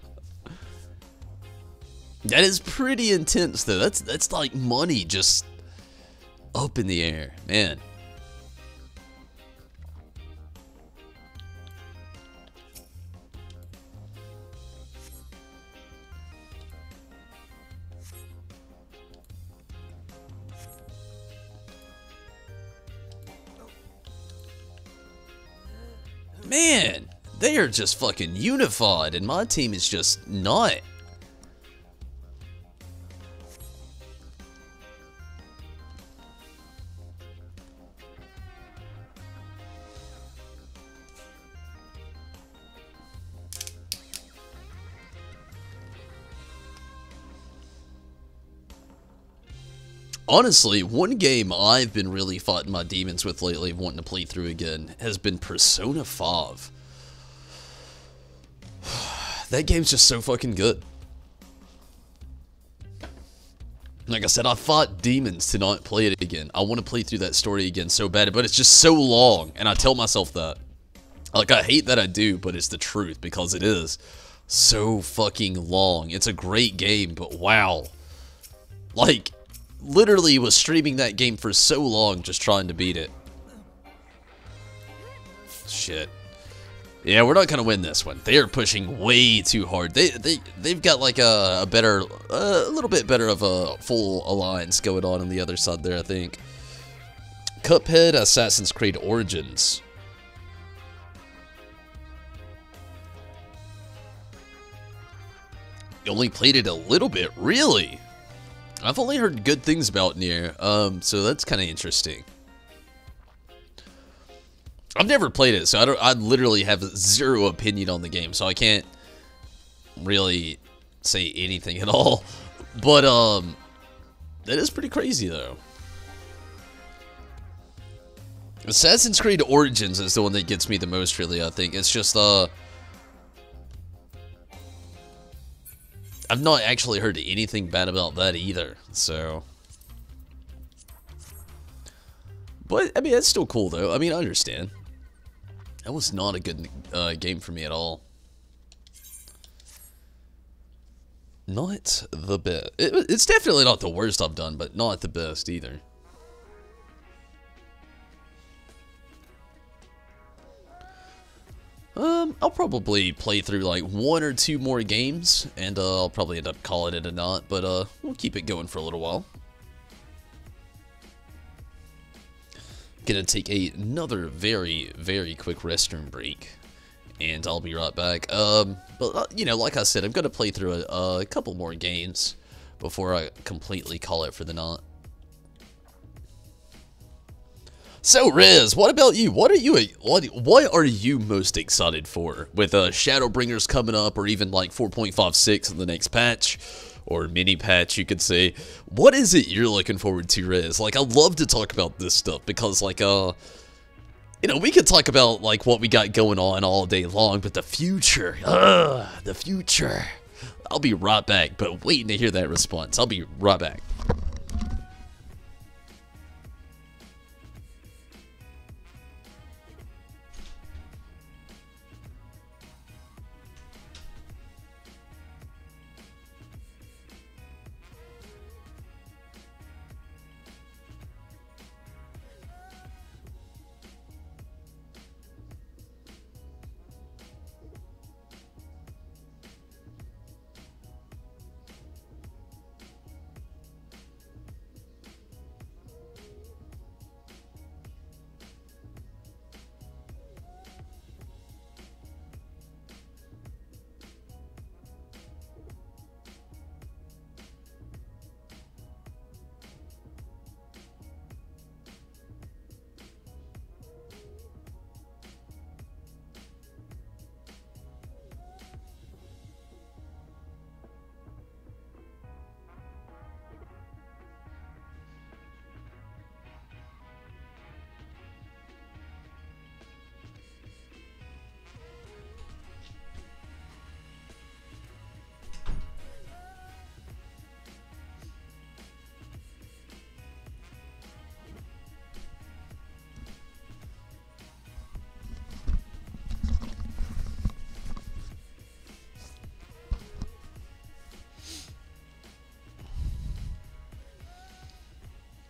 is pretty intense though. That's like money just up in the air, man. Man, they are just fucking unified, and my team is just not. Honestly, one game I've been really fighting my demons with lately, wanting to play through again, has been Persona 5. That game's just so fucking good. Like I said, I fought demons to not play it again. I want to play through that story again so bad, but it's just so long, and I tell myself that. Like, I hate that I do, but it's the truth, because it is so fucking long. It's a great game, but wow. Like, literally was streaming that game for so long just trying to beat it. Shit. Yeah, we're not gonna win this one. They are pushing way too hard. They've got like a little bit better of a full alliance going on the other side there, I think. Cuphead, Assassin's Creed Origins. You only played it a little bit, really? I've only heard good things about Nier, so that's kind of interesting. I've never played it, so I literally have zero opinion on the game, so I can't really say anything at all. But that is pretty crazy though. Assassin's Creed Origins is the one that gets me the most, really, I think. It's just, I've not actually heard anything bad about that either, so. But, I mean, it's still cool, though. I mean, I understand. That was not a good game for me at all. Not the best. It's definitely not the worst I've done, but not the best either. I'll probably play through like 1 or 2 more games, and I'll probably end up calling it a knot, but we'll keep it going for a little while. Gonna take another very, very quick restroom break, and I'll be right back. But you know, like I said, I'm gonna play through a couple more games before I completely call it for the knot. So, Riz, what about you? What are you most excited for with Shadowbringers coming up, or even like 4.56 in the next patch, or mini patch, you could say? What is it you're looking forward to, Riz? Like, I love to talk about this stuff because, like, you know, we could talk about like what we got going on all day long, but the future, the future. I'll be right back, but waiting to hear that response. I'll be right back.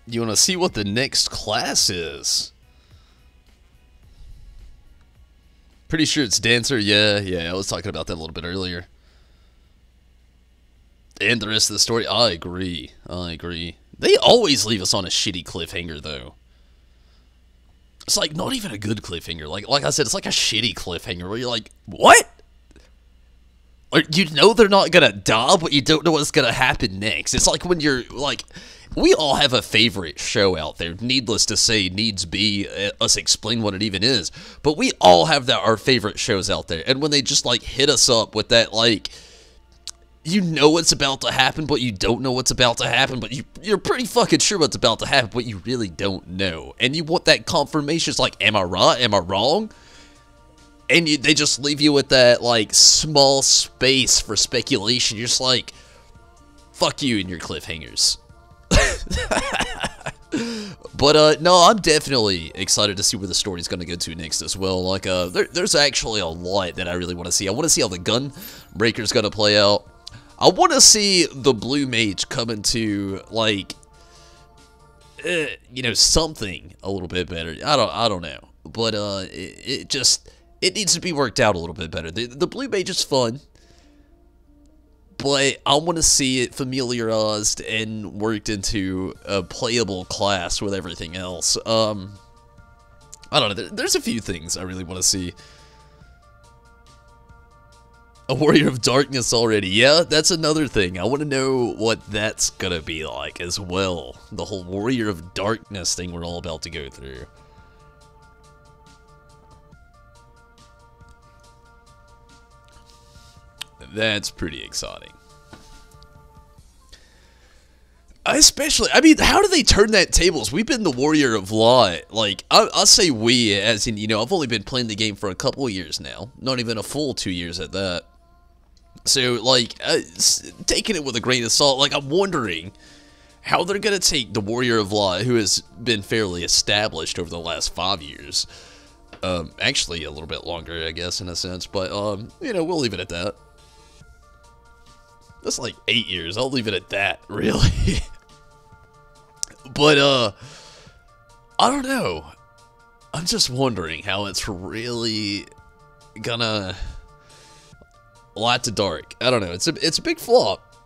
You want to see what the next class is? Pretty sure it's Dancer. Yeah, I was talking about that a little bit earlier. And the rest of the story, I agree. They always leave us on a shitty cliffhanger, though. It's like not even a good cliffhanger. Like I said, it's like a shitty cliffhanger where you're like, what? Like, you know they're not gonna die, but you don't know what's gonna happen next. It's like when you're like, we all have a favorite show out there. Needless to say, needs be us explain what it even is. But we all have our favorite shows out there, and when they just like hit us up with that, like, you know what's about to happen, but you don't know what's about to happen, but you're pretty fucking sure what's about to happen, but you really don't know, and you want that confirmation. It's like, am I right? Am I wrong? And they just leave you with that, like, small space for speculation. You're just like, fuck you and your cliffhangers. But, no, I'm definitely excited to see where the story's going to go to next as well. Like, there's actually a lot that I really want to see. I want to see how the Gunbreaker's going to play out. I want to see the Blue Mage come into, like, you know, something a little bit better. I don't know. But, it needs to be worked out a little bit better. The Blue Mage is fun, but I want to see it familiarized and worked into a playable class with everything else. I don't know. There's a few things I really want to see. A Warrior of Darkness already. Yeah, that's another thing. I want to know what that's going to be like as well. The whole Warrior of Darkness thing we're all about to go through. That's pretty exciting. Especially, I mean, how do they turn that tables? We've been the Warrior of Law. Like, I'll say we, as in, you know, I've only been playing the game for a couple of years now. Not even a full 2 years at that. So, like, taking it with a grain of salt, like, I'm wondering how they're going to take the Warrior of Law, who has been fairly established over the last 5 years. Actually, a little bit longer, I guess, in a sense. But, you know, we'll leave it at that. That's like 8 years. I'll leave it at that, really. But, I don't know. I'm just wondering how it's really gonna light to dark. I don't know. It's a big flop.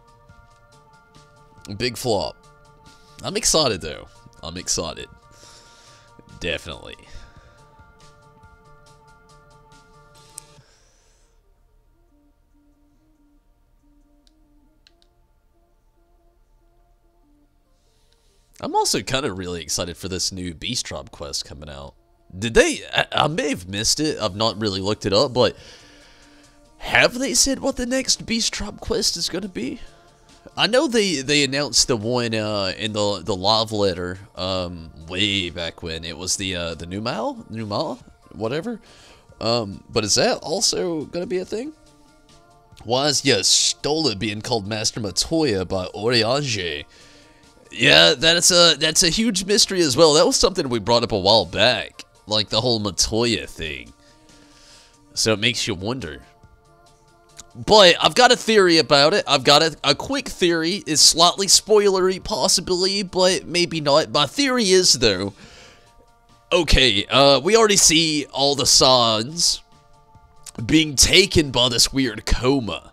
Big flop. I'm excited, though. I'm excited. Definitely. I'm also kind of really excited for this new Beast Tribe quest coming out. Did they... I may have missed it. I've not really looked it up, but... have they said what the next Beast Tribe quest is going to be? I know they announced the one in the live letter way back when. It was the Numal? Whatever. But is that also going to be a thing? Why is Y'shtola being called Master Matoya by Oriange? Yeah, that's a huge mystery as well. That was something we brought up a while back, like the whole Matoya thing. So it makes you wonder. But I've got a theory about it. I've got a quick theory. It's slightly spoilery, possibly, but maybe not. My theory is, though, okay, we already see all the Sans being taken by this weird coma,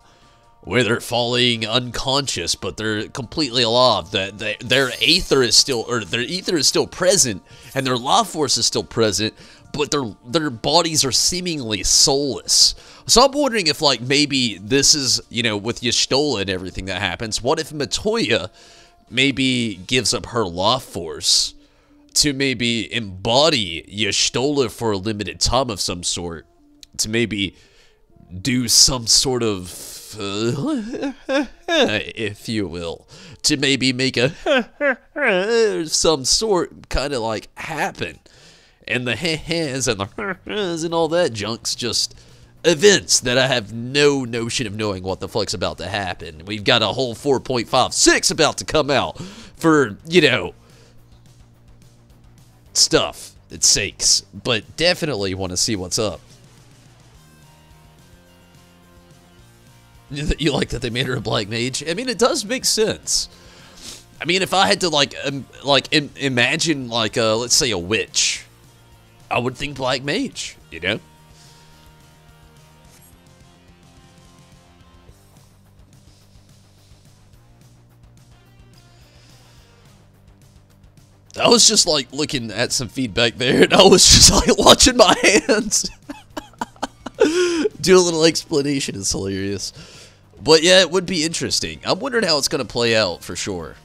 where they're falling unconscious, but they're completely alive. That their ether is still present, and their life force is still present, but their bodies are seemingly soulless. So I'm wondering if, like, maybe this is, you know, with Y'shtola and everything that happens, what if Matoya maybe gives up her life force to maybe embody Y'shtola for a limited time of some sort, to maybe do some sort of if you will, to maybe make a some sort kind of like happen, and the hands and the and all that junk's just events that I have no notion of knowing what the fuck's about to happen. We've got a whole 4.56 about to come out for, you know, stuff, it's sakes, but definitely want to see what's up. You like that they made her a black mage? I mean, it does make sense. I mean, if I had to imagine let's say a witch, I would think black mage, you know? I was just like looking at some feedback there, and I was just like watching my hands. Do a little explanation, it's hilarious. But yeah, it would be interesting. I'm wondering how it's going to play out for sure.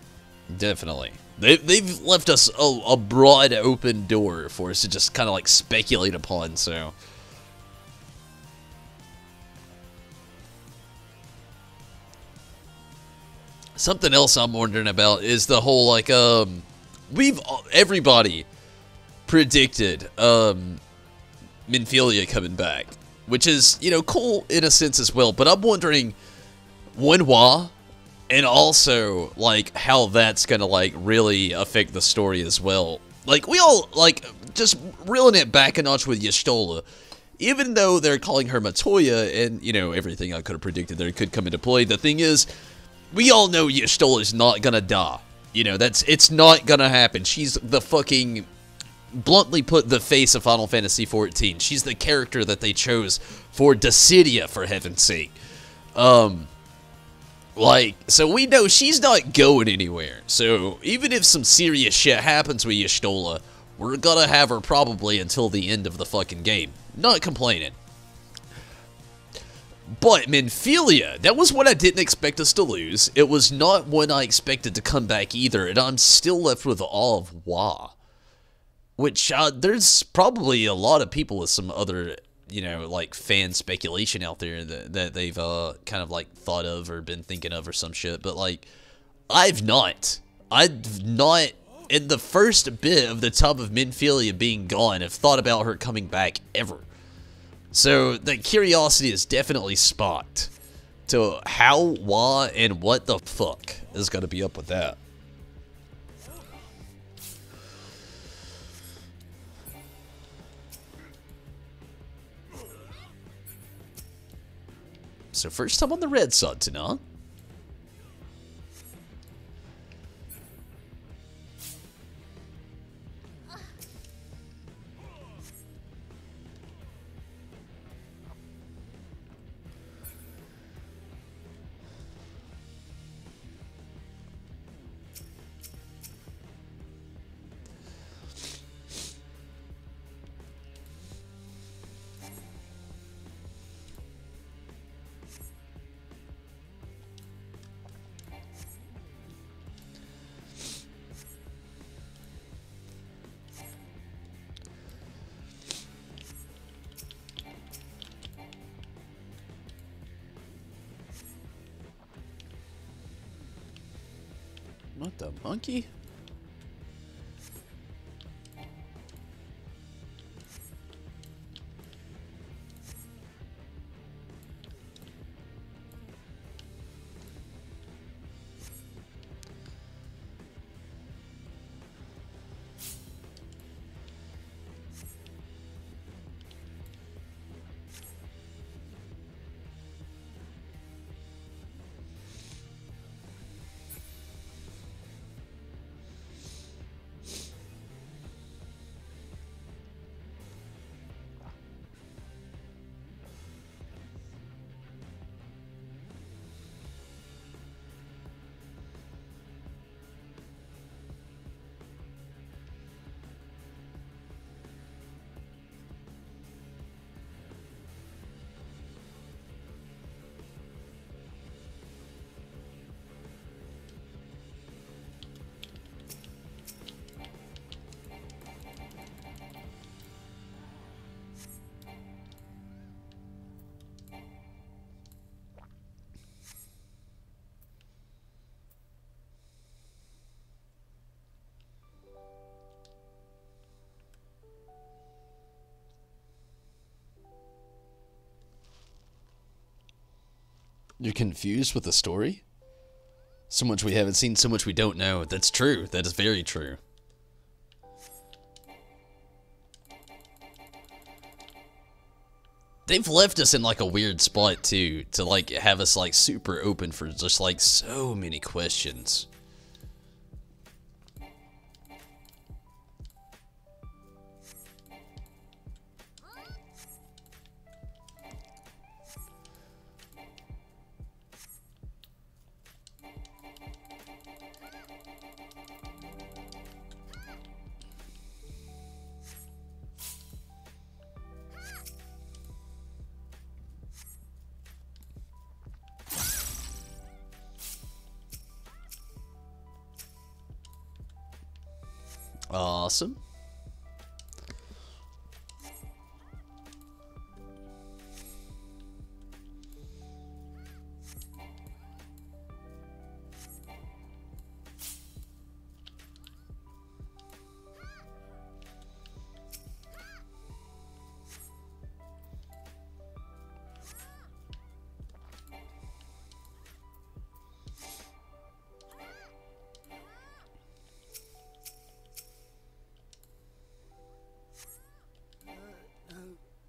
Definitely. They've left us a broad open door for us to just kind of like speculate upon, so. Something else I'm wondering about is the whole like, everybody predicted, Minfilia coming back. Which is, you know, cool in a sense as well, but I'm wondering when why, and also, like, how that's gonna, like, really affect the story as well. Like, we all, like, just reeling it back a notch with Y'shtola, even though they're calling her Matoya, and, you know, everything I could have predicted there could come into play, the thing is, we all know Y'shtola is not gonna die. You know, it's not gonna happen. She's the fucking, bluntly put, the face of Final Fantasy XIV. She's the character that they chose for Dissidia, for heaven's sake. Like, so we know she's not going anywhere. So, even if some serious shit happens with Y'shtola, we're gonna have her probably until the end of the fucking game. Not complaining. But Minfilia, that was one I didn't expect us to lose. It was not one I expected to come back either, and I'm still left with awe of why. Which, there's probably a lot of people with some other, you know, like, fan speculation out there that they've, kind of, like, thought of or been thinking of or some shit. But, like, I've not. I've not, in the first bit of the tub of Minfilia being gone, have thought about her coming back ever. So the curiosity is definitely sparked to how, why, and what the fuck is going to be up with that. So first time on the red side tonight. What the monkey? You're confused with the story? So much we haven't seen, so much we don't know. That's true. That is very true. They've left us in like a weird spot too, to like have us like super open for just like so many questions. Awesome.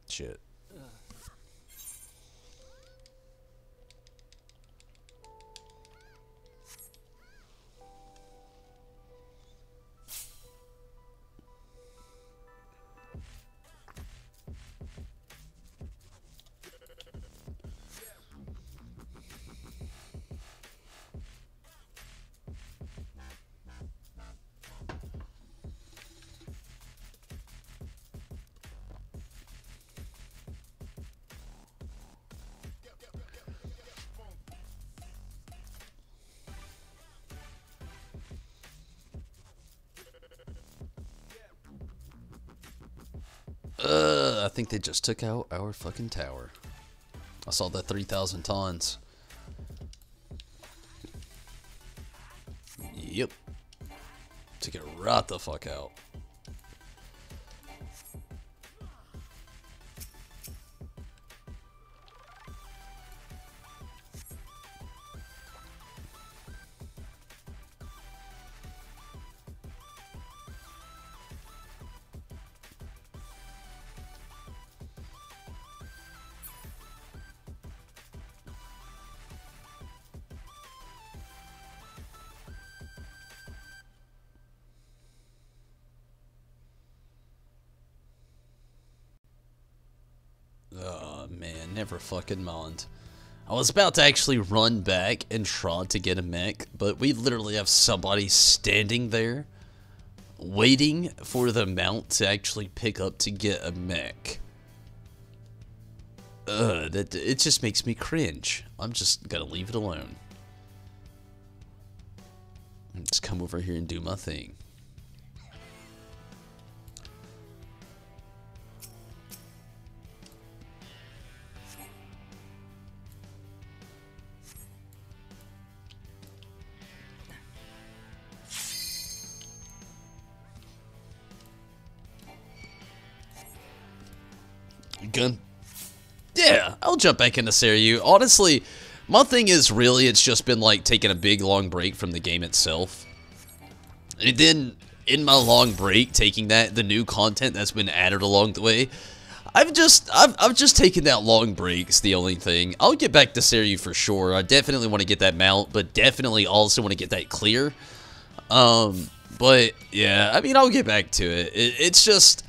Shit. I think they just took out our fucking tower. I saw that 3,000 tons. Yep. To get right the fuck out. Oh man, never fucking mind. I was about to actually run back and try to get a mech, but we literally have somebody standing there waiting for the mount to actually pick up to get a mech. It just makes me cringe. I'm just gonna leave it alone. Just come over here and do my thing. Gun. Yeah, I'll jump back into Seiryu. Honestly, my thing is really it's just been like taking a big long break from the game itself. And then in my long break, taking the new content that's been added along the way, I've just taken that long break. It's the only thing. I'll get back to Seiryu for sure. I definitely want to get that mount, but definitely also want to get that clear. But yeah, I mean, I'll get back to it. It's just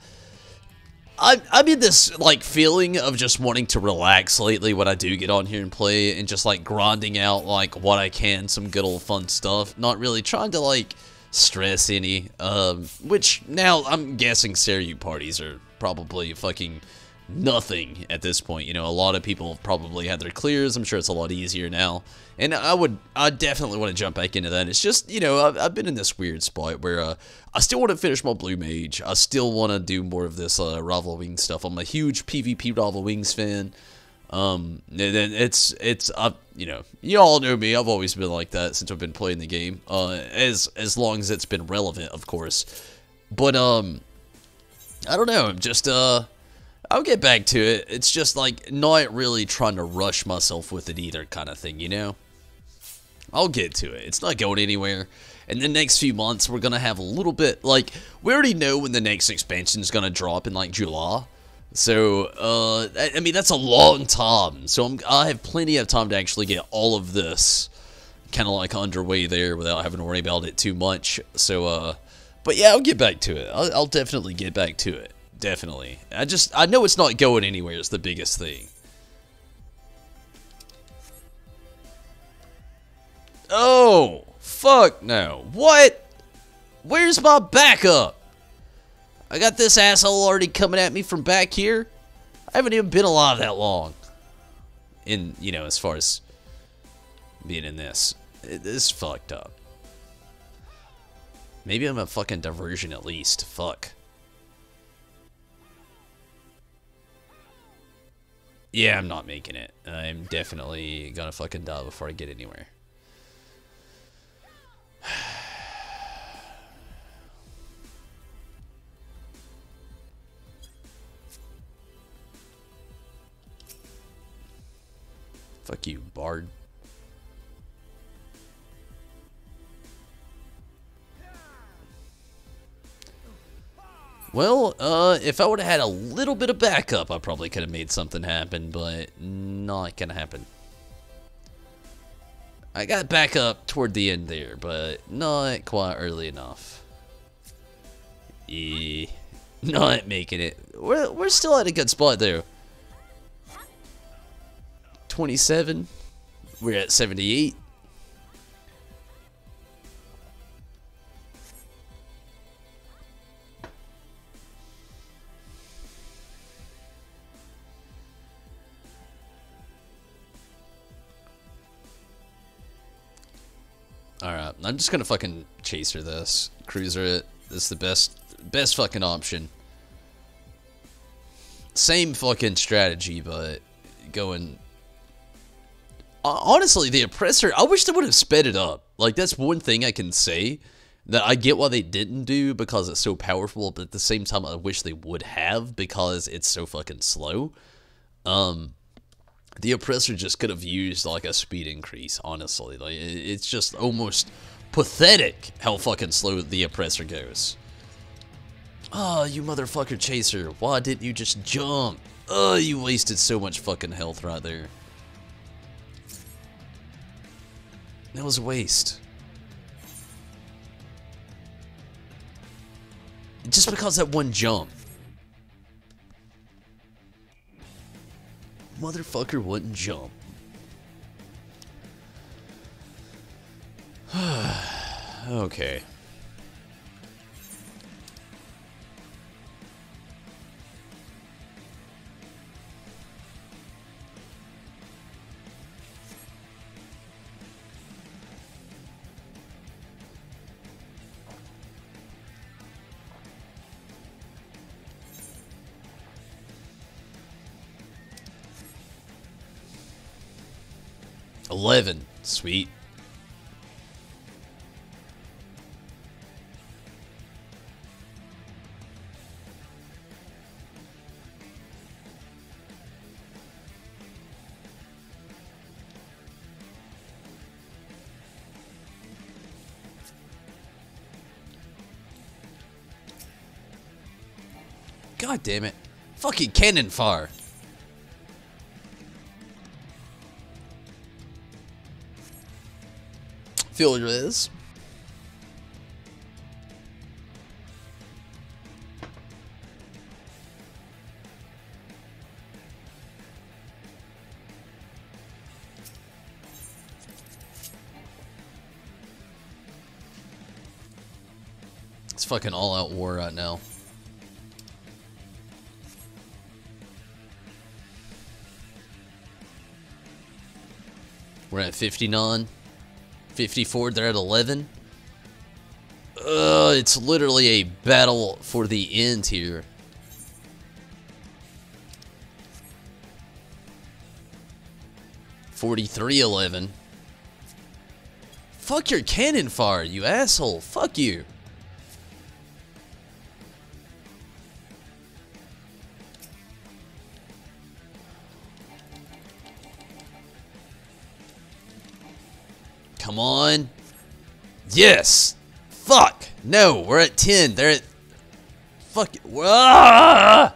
I'm in this, like, feeling of just wanting to relax lately when I do get on here and play, and just, like, grinding out, like, what I can, some good old fun stuff. Not really trying to, like, stress any, which now I'm guessing Seiryu parties are probably fucking nothing at this point. You know, a lot of people have probably had their clears. I'm sure it's a lot easier now. And I definitely want to jump back into that. It's just, you know, I've been in this weird spot where I still want to finish my Blue Mage. I still want to do more of this Rival Wings stuff. I'm a huge PvP Rival Wings fan. And then you know, you all know me. I've always been like that since I've been playing the game. As long as it's been relevant, of course. But I don't know. I'm just I'll get back to it. It's just like not really trying to rush myself with it either, kind of thing, you know? I'll get to it. It's not going anywhere. And the next few months, we're going to have a little bit, like, we already know when the next expansion is going to drop in, like, July. So, I mean, that's a long time. So I have plenty of time to actually get all of this kind of, like, underway there without having to worry about it too much. So, but yeah, I'll get back to it. I'll definitely get back to it. Definitely. I know it's not going anywhere is the biggest thing. Oh, fuck no. What? Where's my backup? I got this asshole already coming at me from back here. I haven't even been alive that long. In, you know, as far as being in this. This is fucked up. Maybe I'm a fucking diversion at least. Fuck. Yeah, I'm not making it. I'm definitely gonna fucking die before I get anywhere. Fuck you, Bard. Well, if I would have had a little bit of backup, I probably could have made something happen, but not gonna happen. I got backup toward the end there, but not quite early enough. Yeah, not making it. We're still at a good spot though. 27. We're at 78. Alright, I'm just gonna fucking chaser this. Cruiser it. This is the best fucking option. Same fucking strategy, but going... Honestly, the Oppressor, I wish they would have sped it up. Like, that's one thing I can say that I get why they didn't do because it's so powerful, but at the same time I wish they would have because it's so fucking slow. The Oppressor just could have used like a speed increase, honestly. Like it's just almost pathetic how fucking slow the Oppressor goes. Oh, you motherfucker Chaser, why didn't you just jump? Oh, you wasted so much fucking health right there. That was a waste. Just because that one jump. Motherfucker wouldn't jump. Okay. $11. Sweet. God damn it. Fucking cannon fire. Feel what it is. It's fucking all out war right now. We're at 59. 54, they're at 11. It's literally a battle for the end here. $43.11. Fuck your cannon fire, you asshole. Fuck you. Come on. Yes. Fuck. No, we're at 10. They're at... Fuck. Ah!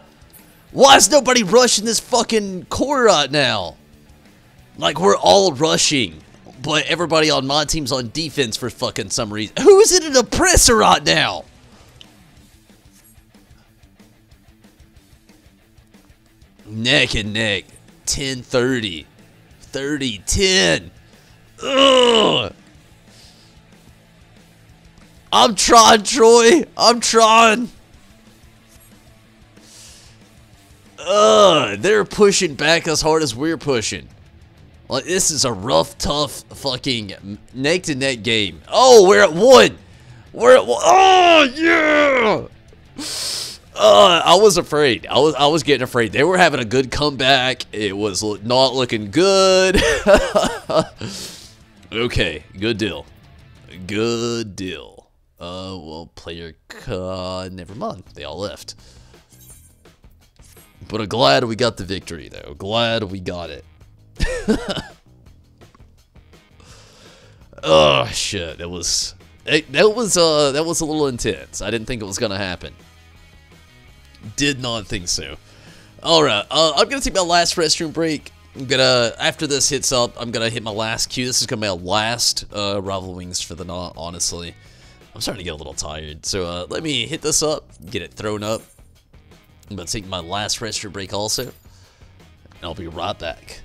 Why is nobody rushing this fucking core right now? Like, we're all rushing. But everybody on my team's on defense for fucking some reason. Who is it an oppressor right now? Neck and neck. 10-30. 30-10. Ugh. I'm trying, Troy. I'm trying. They're pushing back as hard as we're pushing. Like, this is a rough, tough, fucking neck-to-neck game. Oh, we're at 1. We're at 1. Oh, yeah. I was afraid. I was getting afraid. They were having a good comeback. It was not looking good. Okay, good deal. Good deal. Well, player never mind. They all left. But I'm glad we got the victory, though. Glad we got it. Oh shit! That was a little intense. I didn't think it was gonna happen. Did not think so. All right. I'm gonna take my last restroom break. I'm gonna, after this hits up, I'm gonna hit my last queue. This is gonna be my last Rival Wings for the night, honestly. I'm starting to get a little tired. So let me hit this up, get it thrown up. I'm gonna take my last restroom break also. And I'll be right back.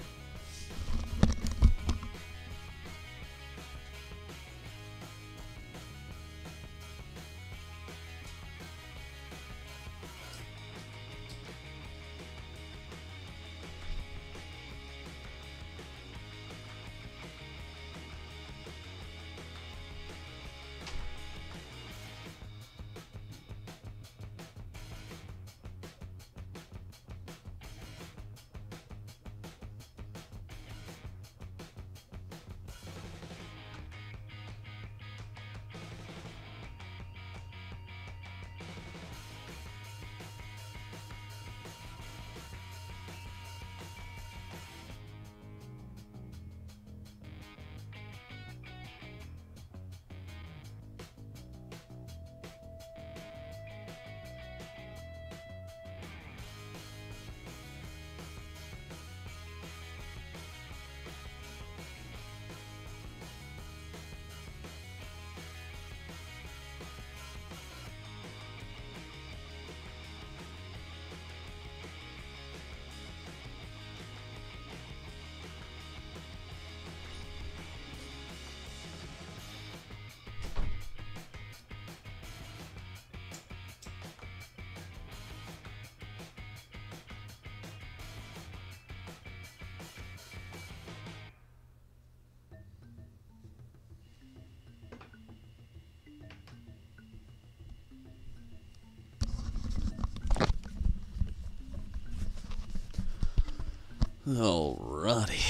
Alrighty.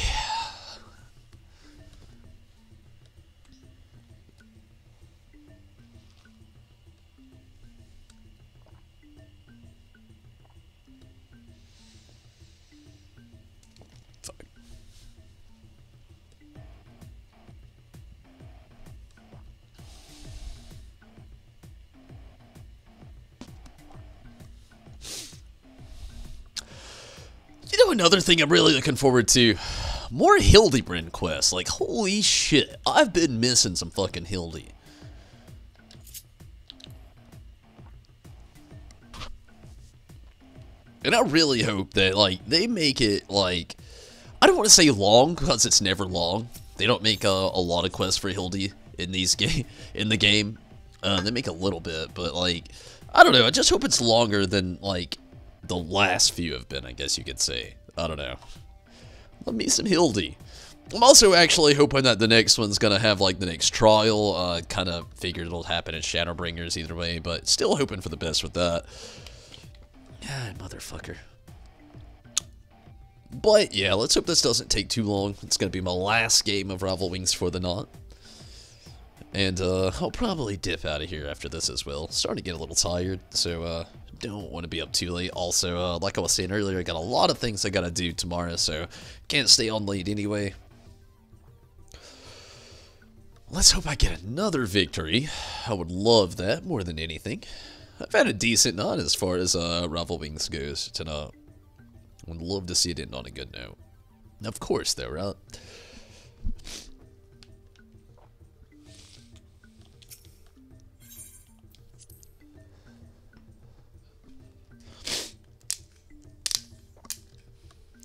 Fuck. You know, another thing I'm really looking forward to, more Hildebrand quests. Like, holy shit, I've been missing some fucking Hildy. And I really hope that, like, they make it, like, I don't want to say long, because it's never long. They don't make a lot of quests for Hildy in these in the game. They make a little bit, but, like, I don't know. I just hope it's longer than, like, the last few have been, I guess you could say. I don't know. Love me some Hildy. I'm also actually hoping that the next one's gonna have, like, the next trial. Kind of figured it'll happen in Shadowbringers either way, but still hoping for the best with that. God, motherfucker. But, yeah, let's hope this doesn't take too long. It's gonna be my last game of Rival Wings for the night. And, I'll probably dip out of here after this as well. Starting to get a little tired, so, don't want to be up too late. Also, like I was saying earlier, I got a lot of things I gotta do tomorrow, so can't stay on late anyway. Let's hope I get another victory. I would love that more than anything. I've had a decent night as far as Rival Wings goes tonight. Would love to see it end on a good note. Of course, though, right?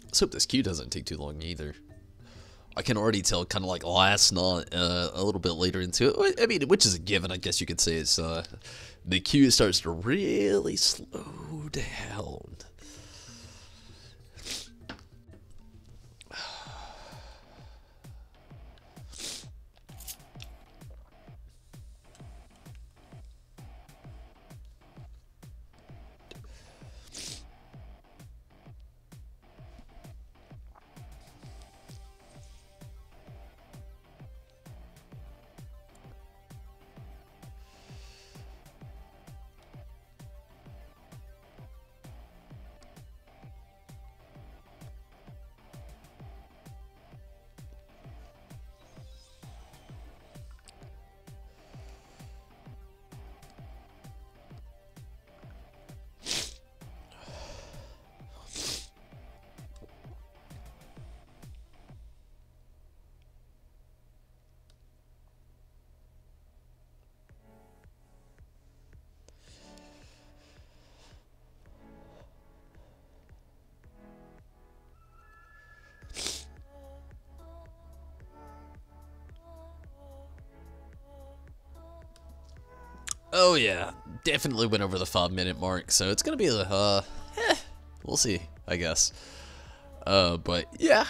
Let's hope this queue doesn't take too long either. I can already tell, kind of like last night, a little bit later into it. I mean, which is a given, I guess you could say. Is the queue starts to really slow down. Oh yeah, definitely went over the 5-minute mark, so it's gonna be we'll see, I guess. But yeah.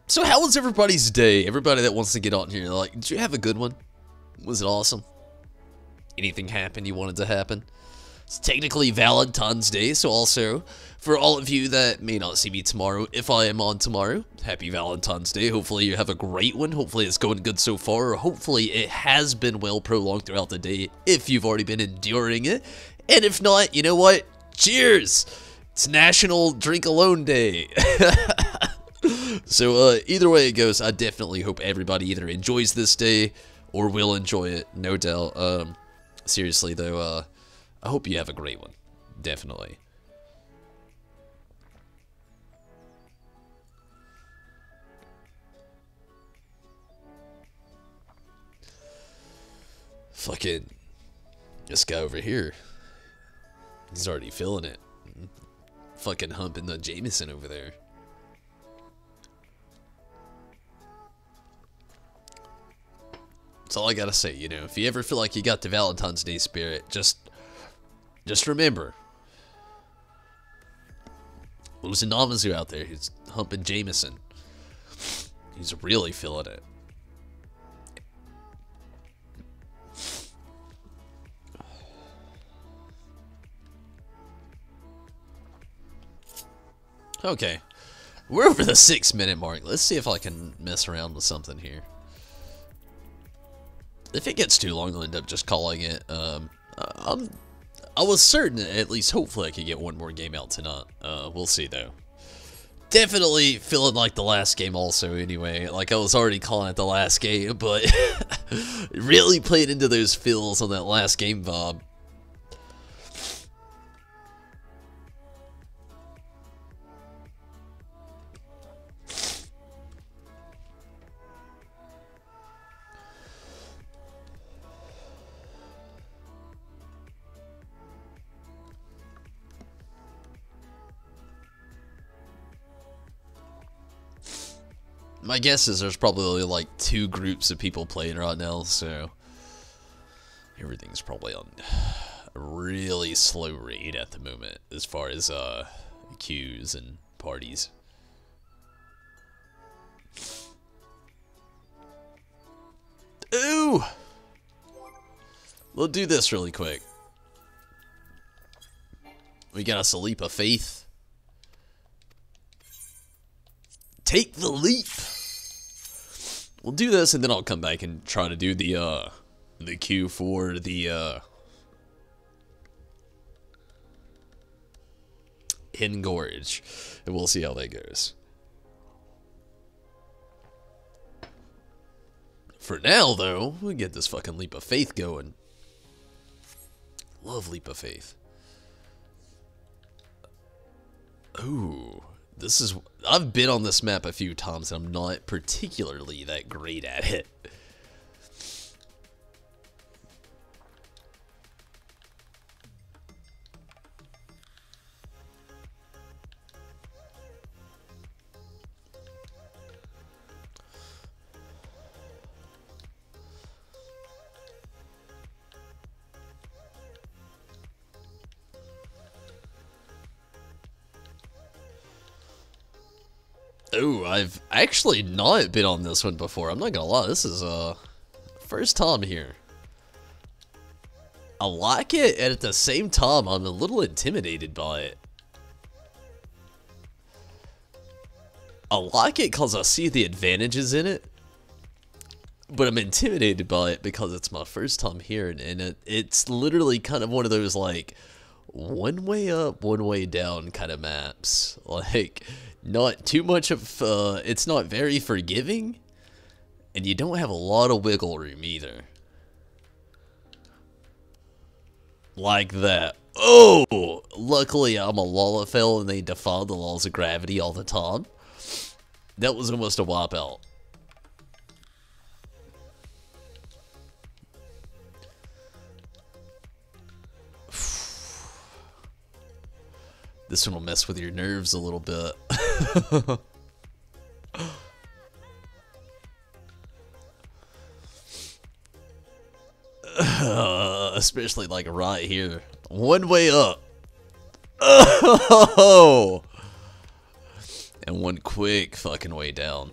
So how was everybody's day? Everybody that wants to get on here, like, did you have a good one? Was it awesome? Anything happen you wanted to happen? It's technically Valentine's Day, so also, for all of you that may not see me tomorrow, if I am on tomorrow, happy Valentine's Day. Hopefully you have a great one. Hopefully it's going good so far, or hopefully it has been well prolonged throughout the day, if you've already been enduring it. And if not, you know what? Cheers! It's National Drink Alone Day. So, either way it goes, I definitely hope everybody either enjoys this day, or will enjoy it, no doubt. Seriously though, I hope you have a great one. Definitely. Fucking this guy over here. He's already feeling it. Fucking humping the Jameson over there. That's all I gotta say, you know. If you ever feel like you got the Valentine's Day spirit, just remember, there's a Namazu out there who's humping Jameson. He's really feeling it. Okay. We're over the 6-minute mark. Let's see if I can mess around with something here. If it gets too long, I'll end up just calling it. I was certain, at least hopefully I could get one more game out tonight. We'll see though. Definitely feeling like the last game also anyway. Like I was already calling it the last game, but really played into those feels on that last game vibe. My guess is there's probably only like 2 groups of people playing right now, so everything's probably on a really slow rate at the moment as far as queues and parties. Ooh! We'll do this really quick. We got us a leap of faith. Take the leap! We'll do this, and then I'll come back and try to do the queue for the Hidden Gorge, and we'll see how that goes. For now, though, we'll get this fucking leap of faith going. Love leap of faith. Ooh. This is, I've been on this map a few times and I'm not particularly that great at it. Ooh, I've actually not been on this one before. I'm not gonna lie, this is first time here. I like it, and at the same time, I'm a little intimidated by it. I like it because I see the advantages in it, but I'm intimidated by it because it's my first time here, and it's literally kind of one of those, like, one way up, one way down kind of maps. Like, not too much of, it's not very forgiving, and you don't have a lot of wiggle room either. Like that. Oh! Luckily, I'm a Lalafell, and they defy the laws of gravity all the time. That was almost a wipeout. This one will mess with your nerves a little bit. Especially like right here. One way up. Oh! And one quick fucking way down.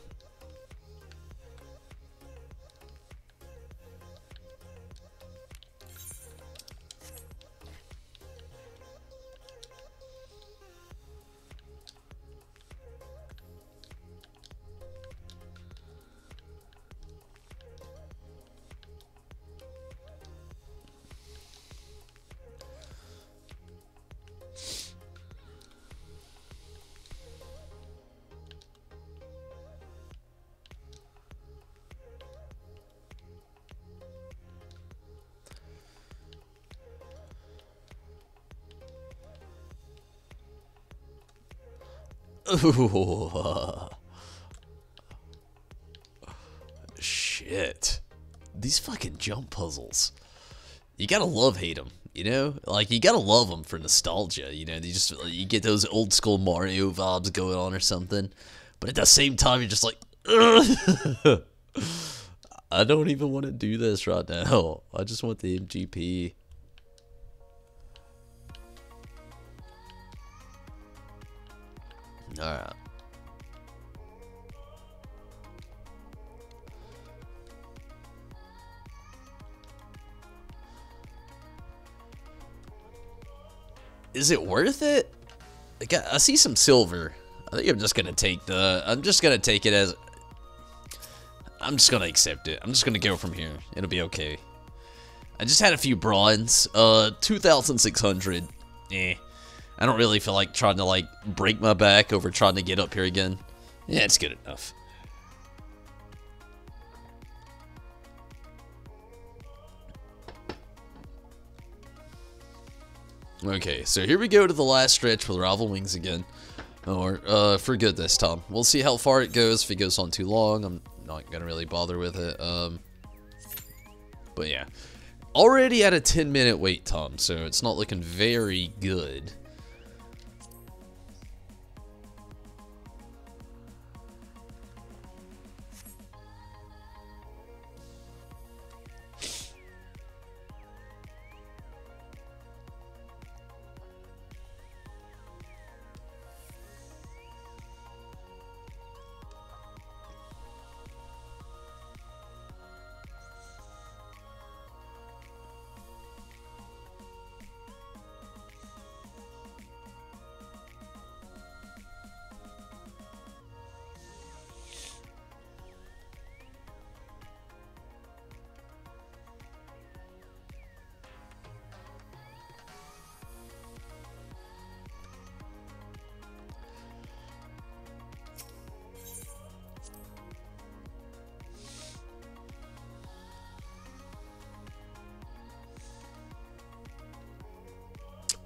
Ooh. Shit. These fucking jump puzzles. You gotta hate them, you know? Like, you gotta love them for nostalgia, you know? You get those old school Mario vibes going on or something. But at the same time, you're just like, ugh. I don't even want to do this right now. I just want the MGP. Alright. Is it worth it? Like, I see some silver. I think I'm just gonna take the. I'm just gonna take it as. I'm just gonna accept it. I'm just gonna go from here. It'll be okay. I just had a few bronze. 2,600. Eh. I don't really feel like trying to like break my back over trying to get up here again. Yeah, it's good enough. Okay, so here we go to the last stretch with Rival Wings again. Or, for good this time. We'll see how far it goes. If it goes on too long, I'm not gonna really bother with it. But yeah. Already at a 10-minute wait time, so it's not looking very good.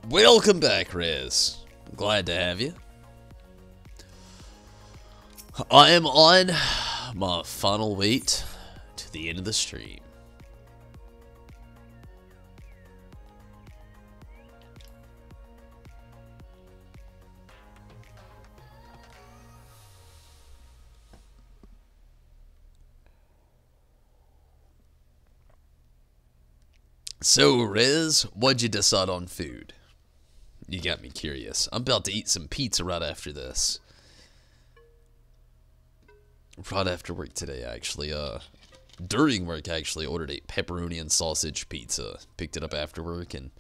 Welcome back, Rez. Glad to have you. I am on my final wait to the end of the stream. So, Rez, what'd you decide on food? You got me curious. I'm about to eat some pizza right after this. Right after work today, actually. During work, I actually ordered a pepperoni and sausage pizza. Picked it up after work, and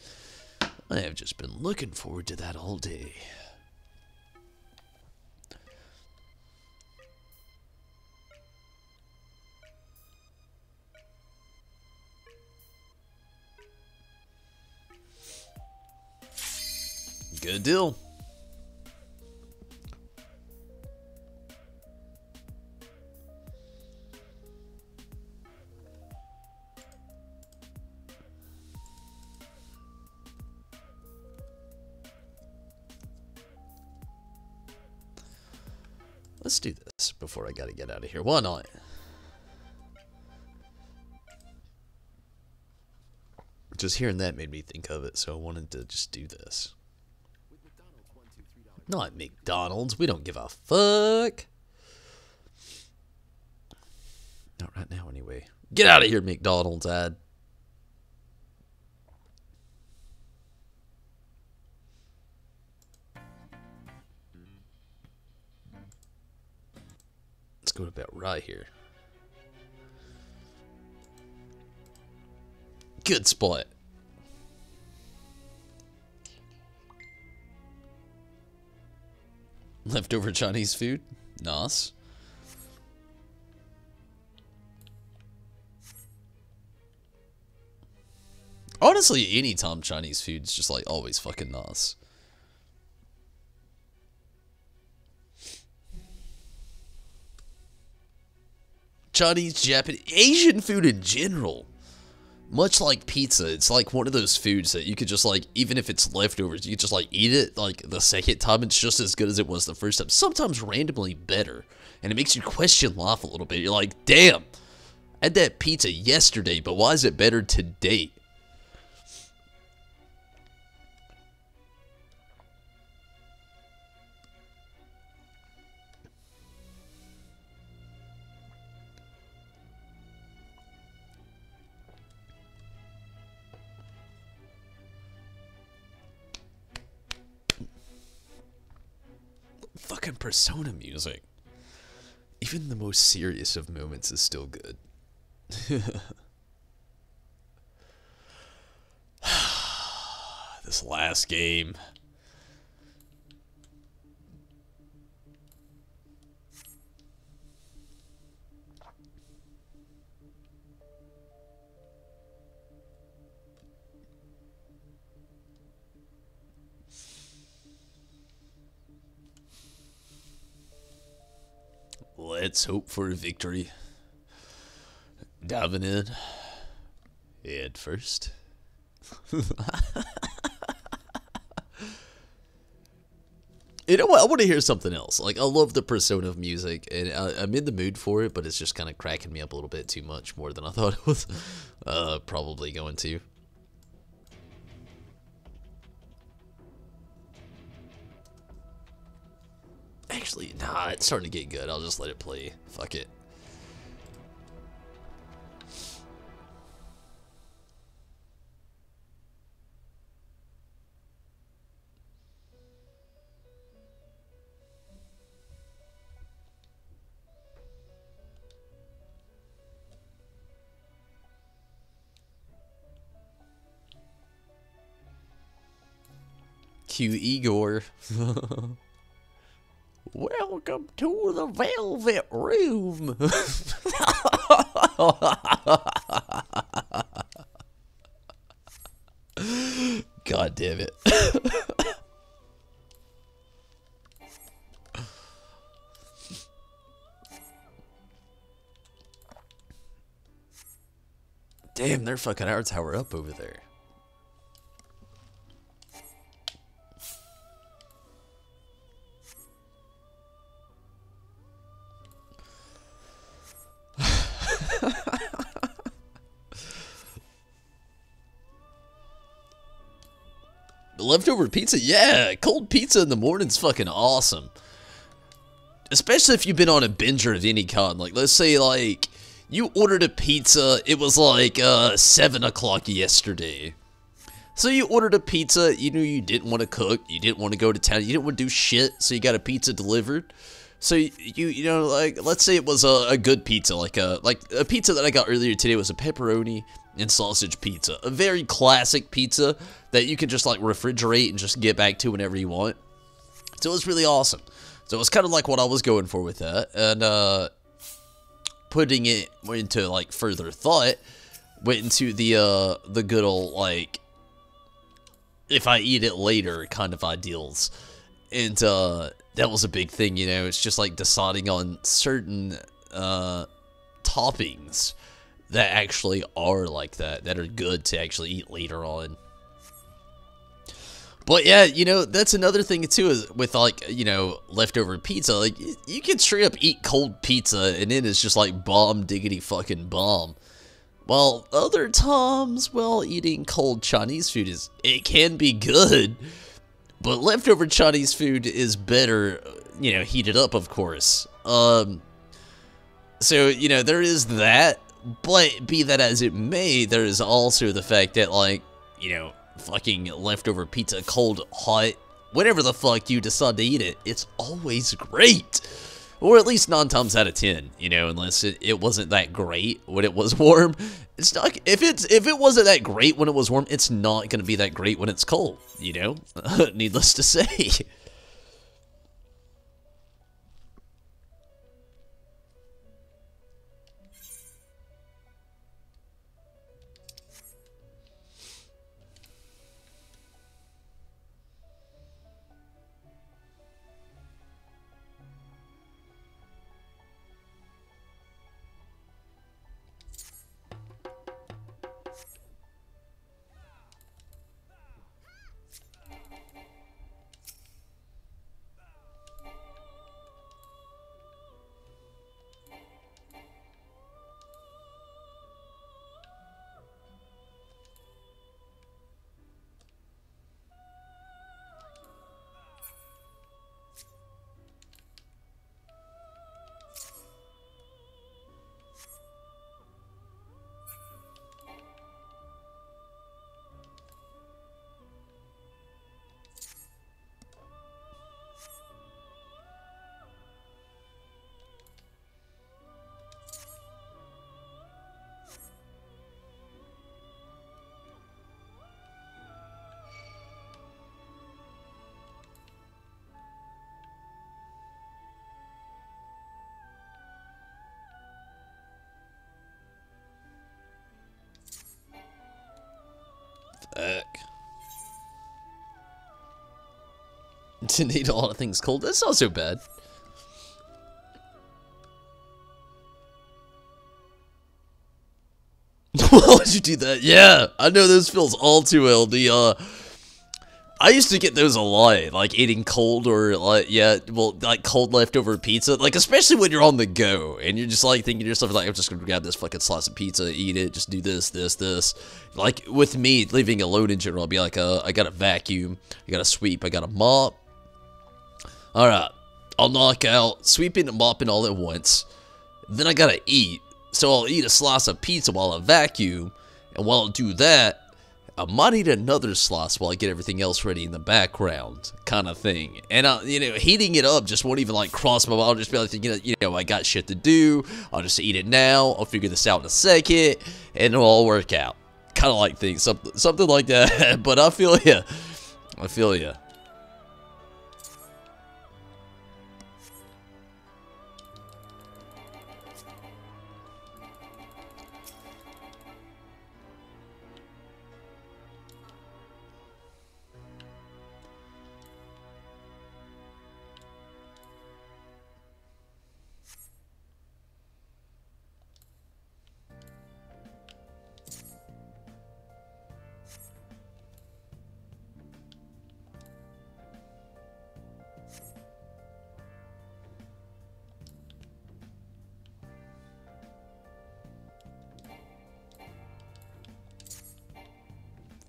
I have just been looking forward to that all day. Good deal. Let's do this before I gotta get out of here. Why not? Just hearing that made me think of it, so I wanted to just do this. Not McDonald's. We don't give a fuck. Not right now, anyway. Get out of here, McDonald's ad. Let's go to about right here. Good spot. Leftover Chinese food? Nice. Honestly, anytime Chinese food's just like always fucking nice. Chinese, Japanese, Asian food in general. Much like pizza, it's like one of those foods that you could just like, even if it's leftovers, you could just like eat it like the second time, it's just as good as it was the first time. Sometimes randomly better. And it makes you question life a little bit. You're like, damn, I had that pizza yesterday, but why is it better today? Fucking Persona music. Even the most serious of moments is still good. This last game. Let's hope for a victory. Diving in head first. You know what? I want to hear something else. Like, I love the Persona of music, and I'm in the mood for it, but it's just kind of cracking me up a little bit too much, more than I thought it was probably going to. Actually, nah, it's starting to get good. I'll just let it play. Fuck it. Cue Igor. Welcome to the Velvet Room. God damn it. Damn, they're fucking our tower up over there. Leftover pizza? Yeah, cold pizza in the morning's fucking awesome. Especially if you've been on a binger of any kind. Like, let's say, like, you ordered a pizza, it was like 7 o'clock yesterday. So you ordered a pizza, you knew you didn't want to cook, you didn't want to go to town, you didn't want to do shit, so you got a pizza delivered. So you know, like, let's say it was a good pizza, like a pizza that I got earlier today was a pepperoni and sausage pizza. A very classic pizza that you can just, like, refrigerate and just get back to whenever you want. So it was really awesome. So it was kind of like what I was going for with that. And putting it into, like, further thought, went into the good old, like, if I eat it later kind of ideals. And that was a big thing, you know. It's just like deciding on certain toppings that actually are like that are good to actually eat later on. But yeah, you know, that's another thing too, is with, like, you know, leftover pizza. Like, you can straight up eat cold pizza and it is just like bomb diggity fucking bomb. While other times, well, eating cold Chinese food it can be good, but leftover Chinese food is better, you know, heated up, of course. So, you know, there is that. But be that as it may, there is also the fact that, like, you know, fucking leftover pizza, cold, hot, whenever the fuck you decide to eat it, it's always great. Or at least 9 times out of 10, you know, unless it wasn't that great when it was warm. It's not, if it wasn't that great when it was warm, it's not going to be that great when it's cold, you know, needless to say. need a lot of things cold. That's not so bad. Why would you do that? Yeah, I know those feels all too well. I used to get those a lot, like eating cold or like, yeah, well, like cold leftover pizza, like especially when you're on the go and you're just like thinking to yourself like, I'm just gonna grab this fucking slice of pizza, eat it, just do this. Like with me living alone in general, I'll be like, I gotta vacuum, I gotta sweep, I gotta mop. All right, I'll knock out sweeping and mopping all at once. Then I gotta eat, so I'll eat a slice of pizza while I vacuum, and while I do that, I might eat another slice while I get everything else ready in the background, kind of thing. And, you know, heating it up just won't even, like, cross my mind. I'll just be like, you know, I got shit to do. I'll just eat it now. I'll figure this out in a second, and it'll all work out. Kind of like things, something like that. But I feel ya. I feel ya.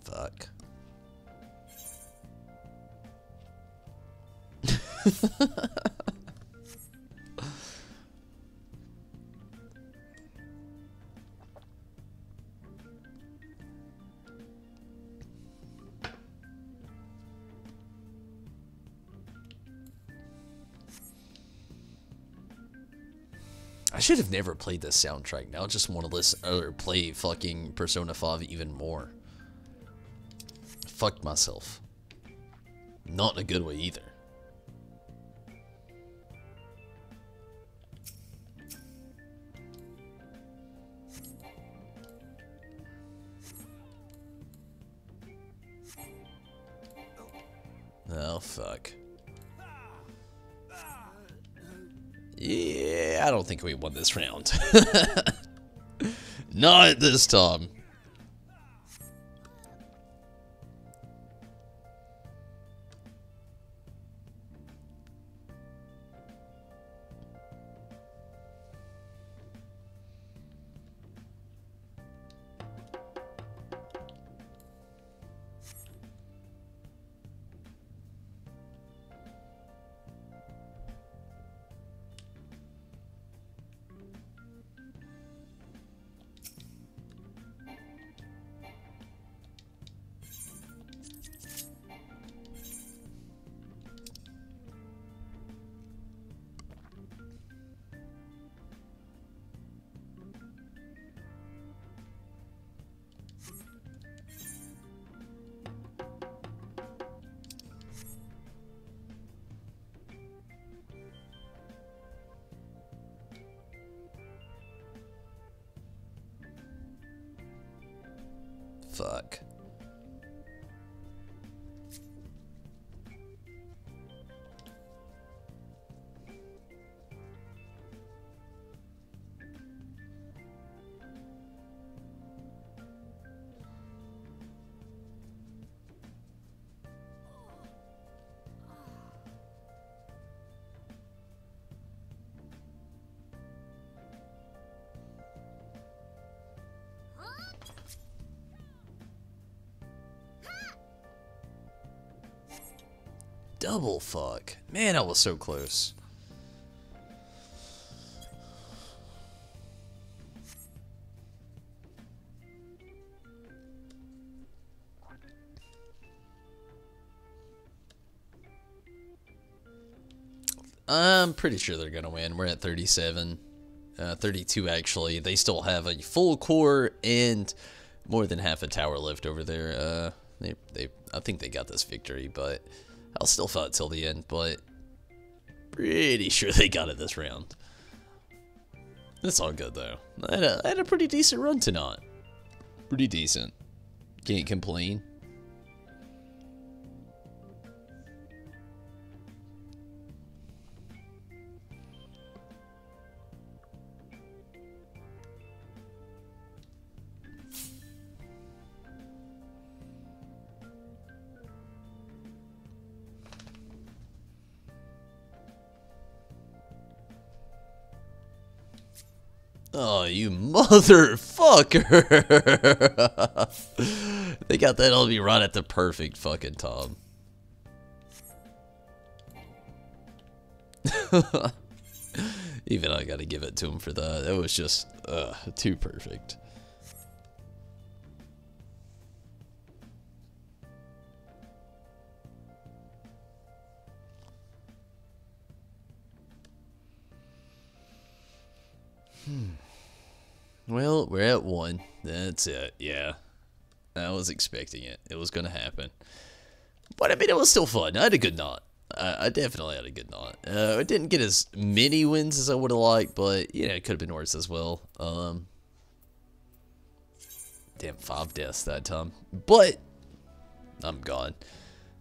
Fuck. I should have never played this soundtrack. Now I just want to listen or play fucking Persona 5 even more. Fucked myself. Not in a good way either. Oh, fuck. Yeah, I don't think we won this round. Not this time. Fuck. Double fuck. Man, I was so close. I'm pretty sure they're gonna win. We're at 37. 32 actually. They still have a full core and more than half a tower left over there. I think they got this victory, but I'll still fight till the end, but pretty sure they got it this round. That's all good though. I had a pretty decent run tonight. Pretty decent. Can't complain. Oh, you motherfucker! They got that on me right at the perfect fucking time. Even I gotta give it to him for that. It was just too perfect. Well, we're at 1. That's it. Yeah. I was expecting it. It was gonna happen. But I mean, it was still fun. I had a good night. I definitely had a good night. I didn't get as many wins as I would have liked, but, you know, it could have been worse as well. Damn, 5 deaths that time. But, I'm gone.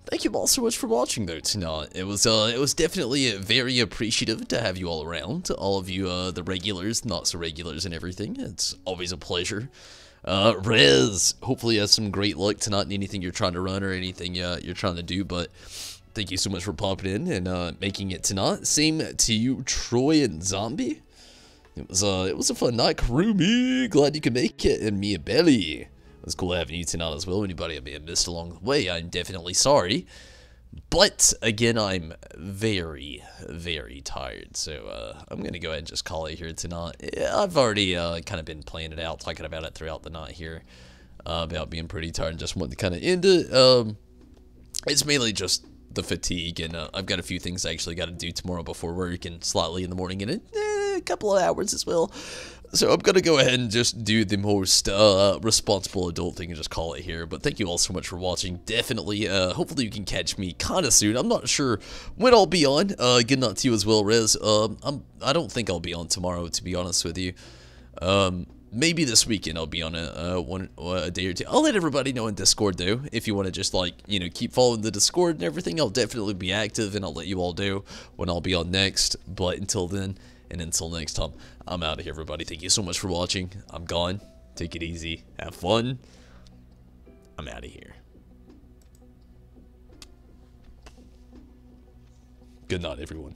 Thank you all so much for watching, though, tonight. It was definitely very appreciative to have you all around. All of you, the regulars, not so regulars and everything. It's always a pleasure. Rez, hopefully you have some great luck tonight in anything you're trying to run or anything you're trying to do, but thank you so much for popping in and making it tonight. Same to you, Troy and Zombie. It was a fun night. Karumi, glad you could make it, and Mia Belly. It was cool having you tonight as well. Anybody I may have missed along the way, I'm definitely sorry. But, again, I'm very, very tired, so I'm going to go ahead and just call it here tonight. I've already kind of been playing it out, talking about it throughout the night here, about being pretty tired and just wanting to kind of end it. It's mainly just the fatigue, and I've got a few things I actually got to do tomorrow before work and slightly in the morning, and a couple of hours as well. So I'm going to go ahead and just do the most responsible adult thing and just call it here. But thank you all so much for watching. Definitely, hopefully you can catch me kind of soon. I'm not sure when I'll be on. Good night to you as well, Rez. I don't think I'll be on tomorrow, to be honest with you. Maybe this weekend I'll be on a day or two. I'll let everybody know in Discord, though. If you want to just, like, you know, keep following the Discord and everything, I'll definitely be active, and I'll let you all know when I'll be on next. But until then, and until next time, I'm out of here, everybody. Thank you so much for watching. I'm gone. Take it easy. Have fun. I'm out of here. Good night, everyone.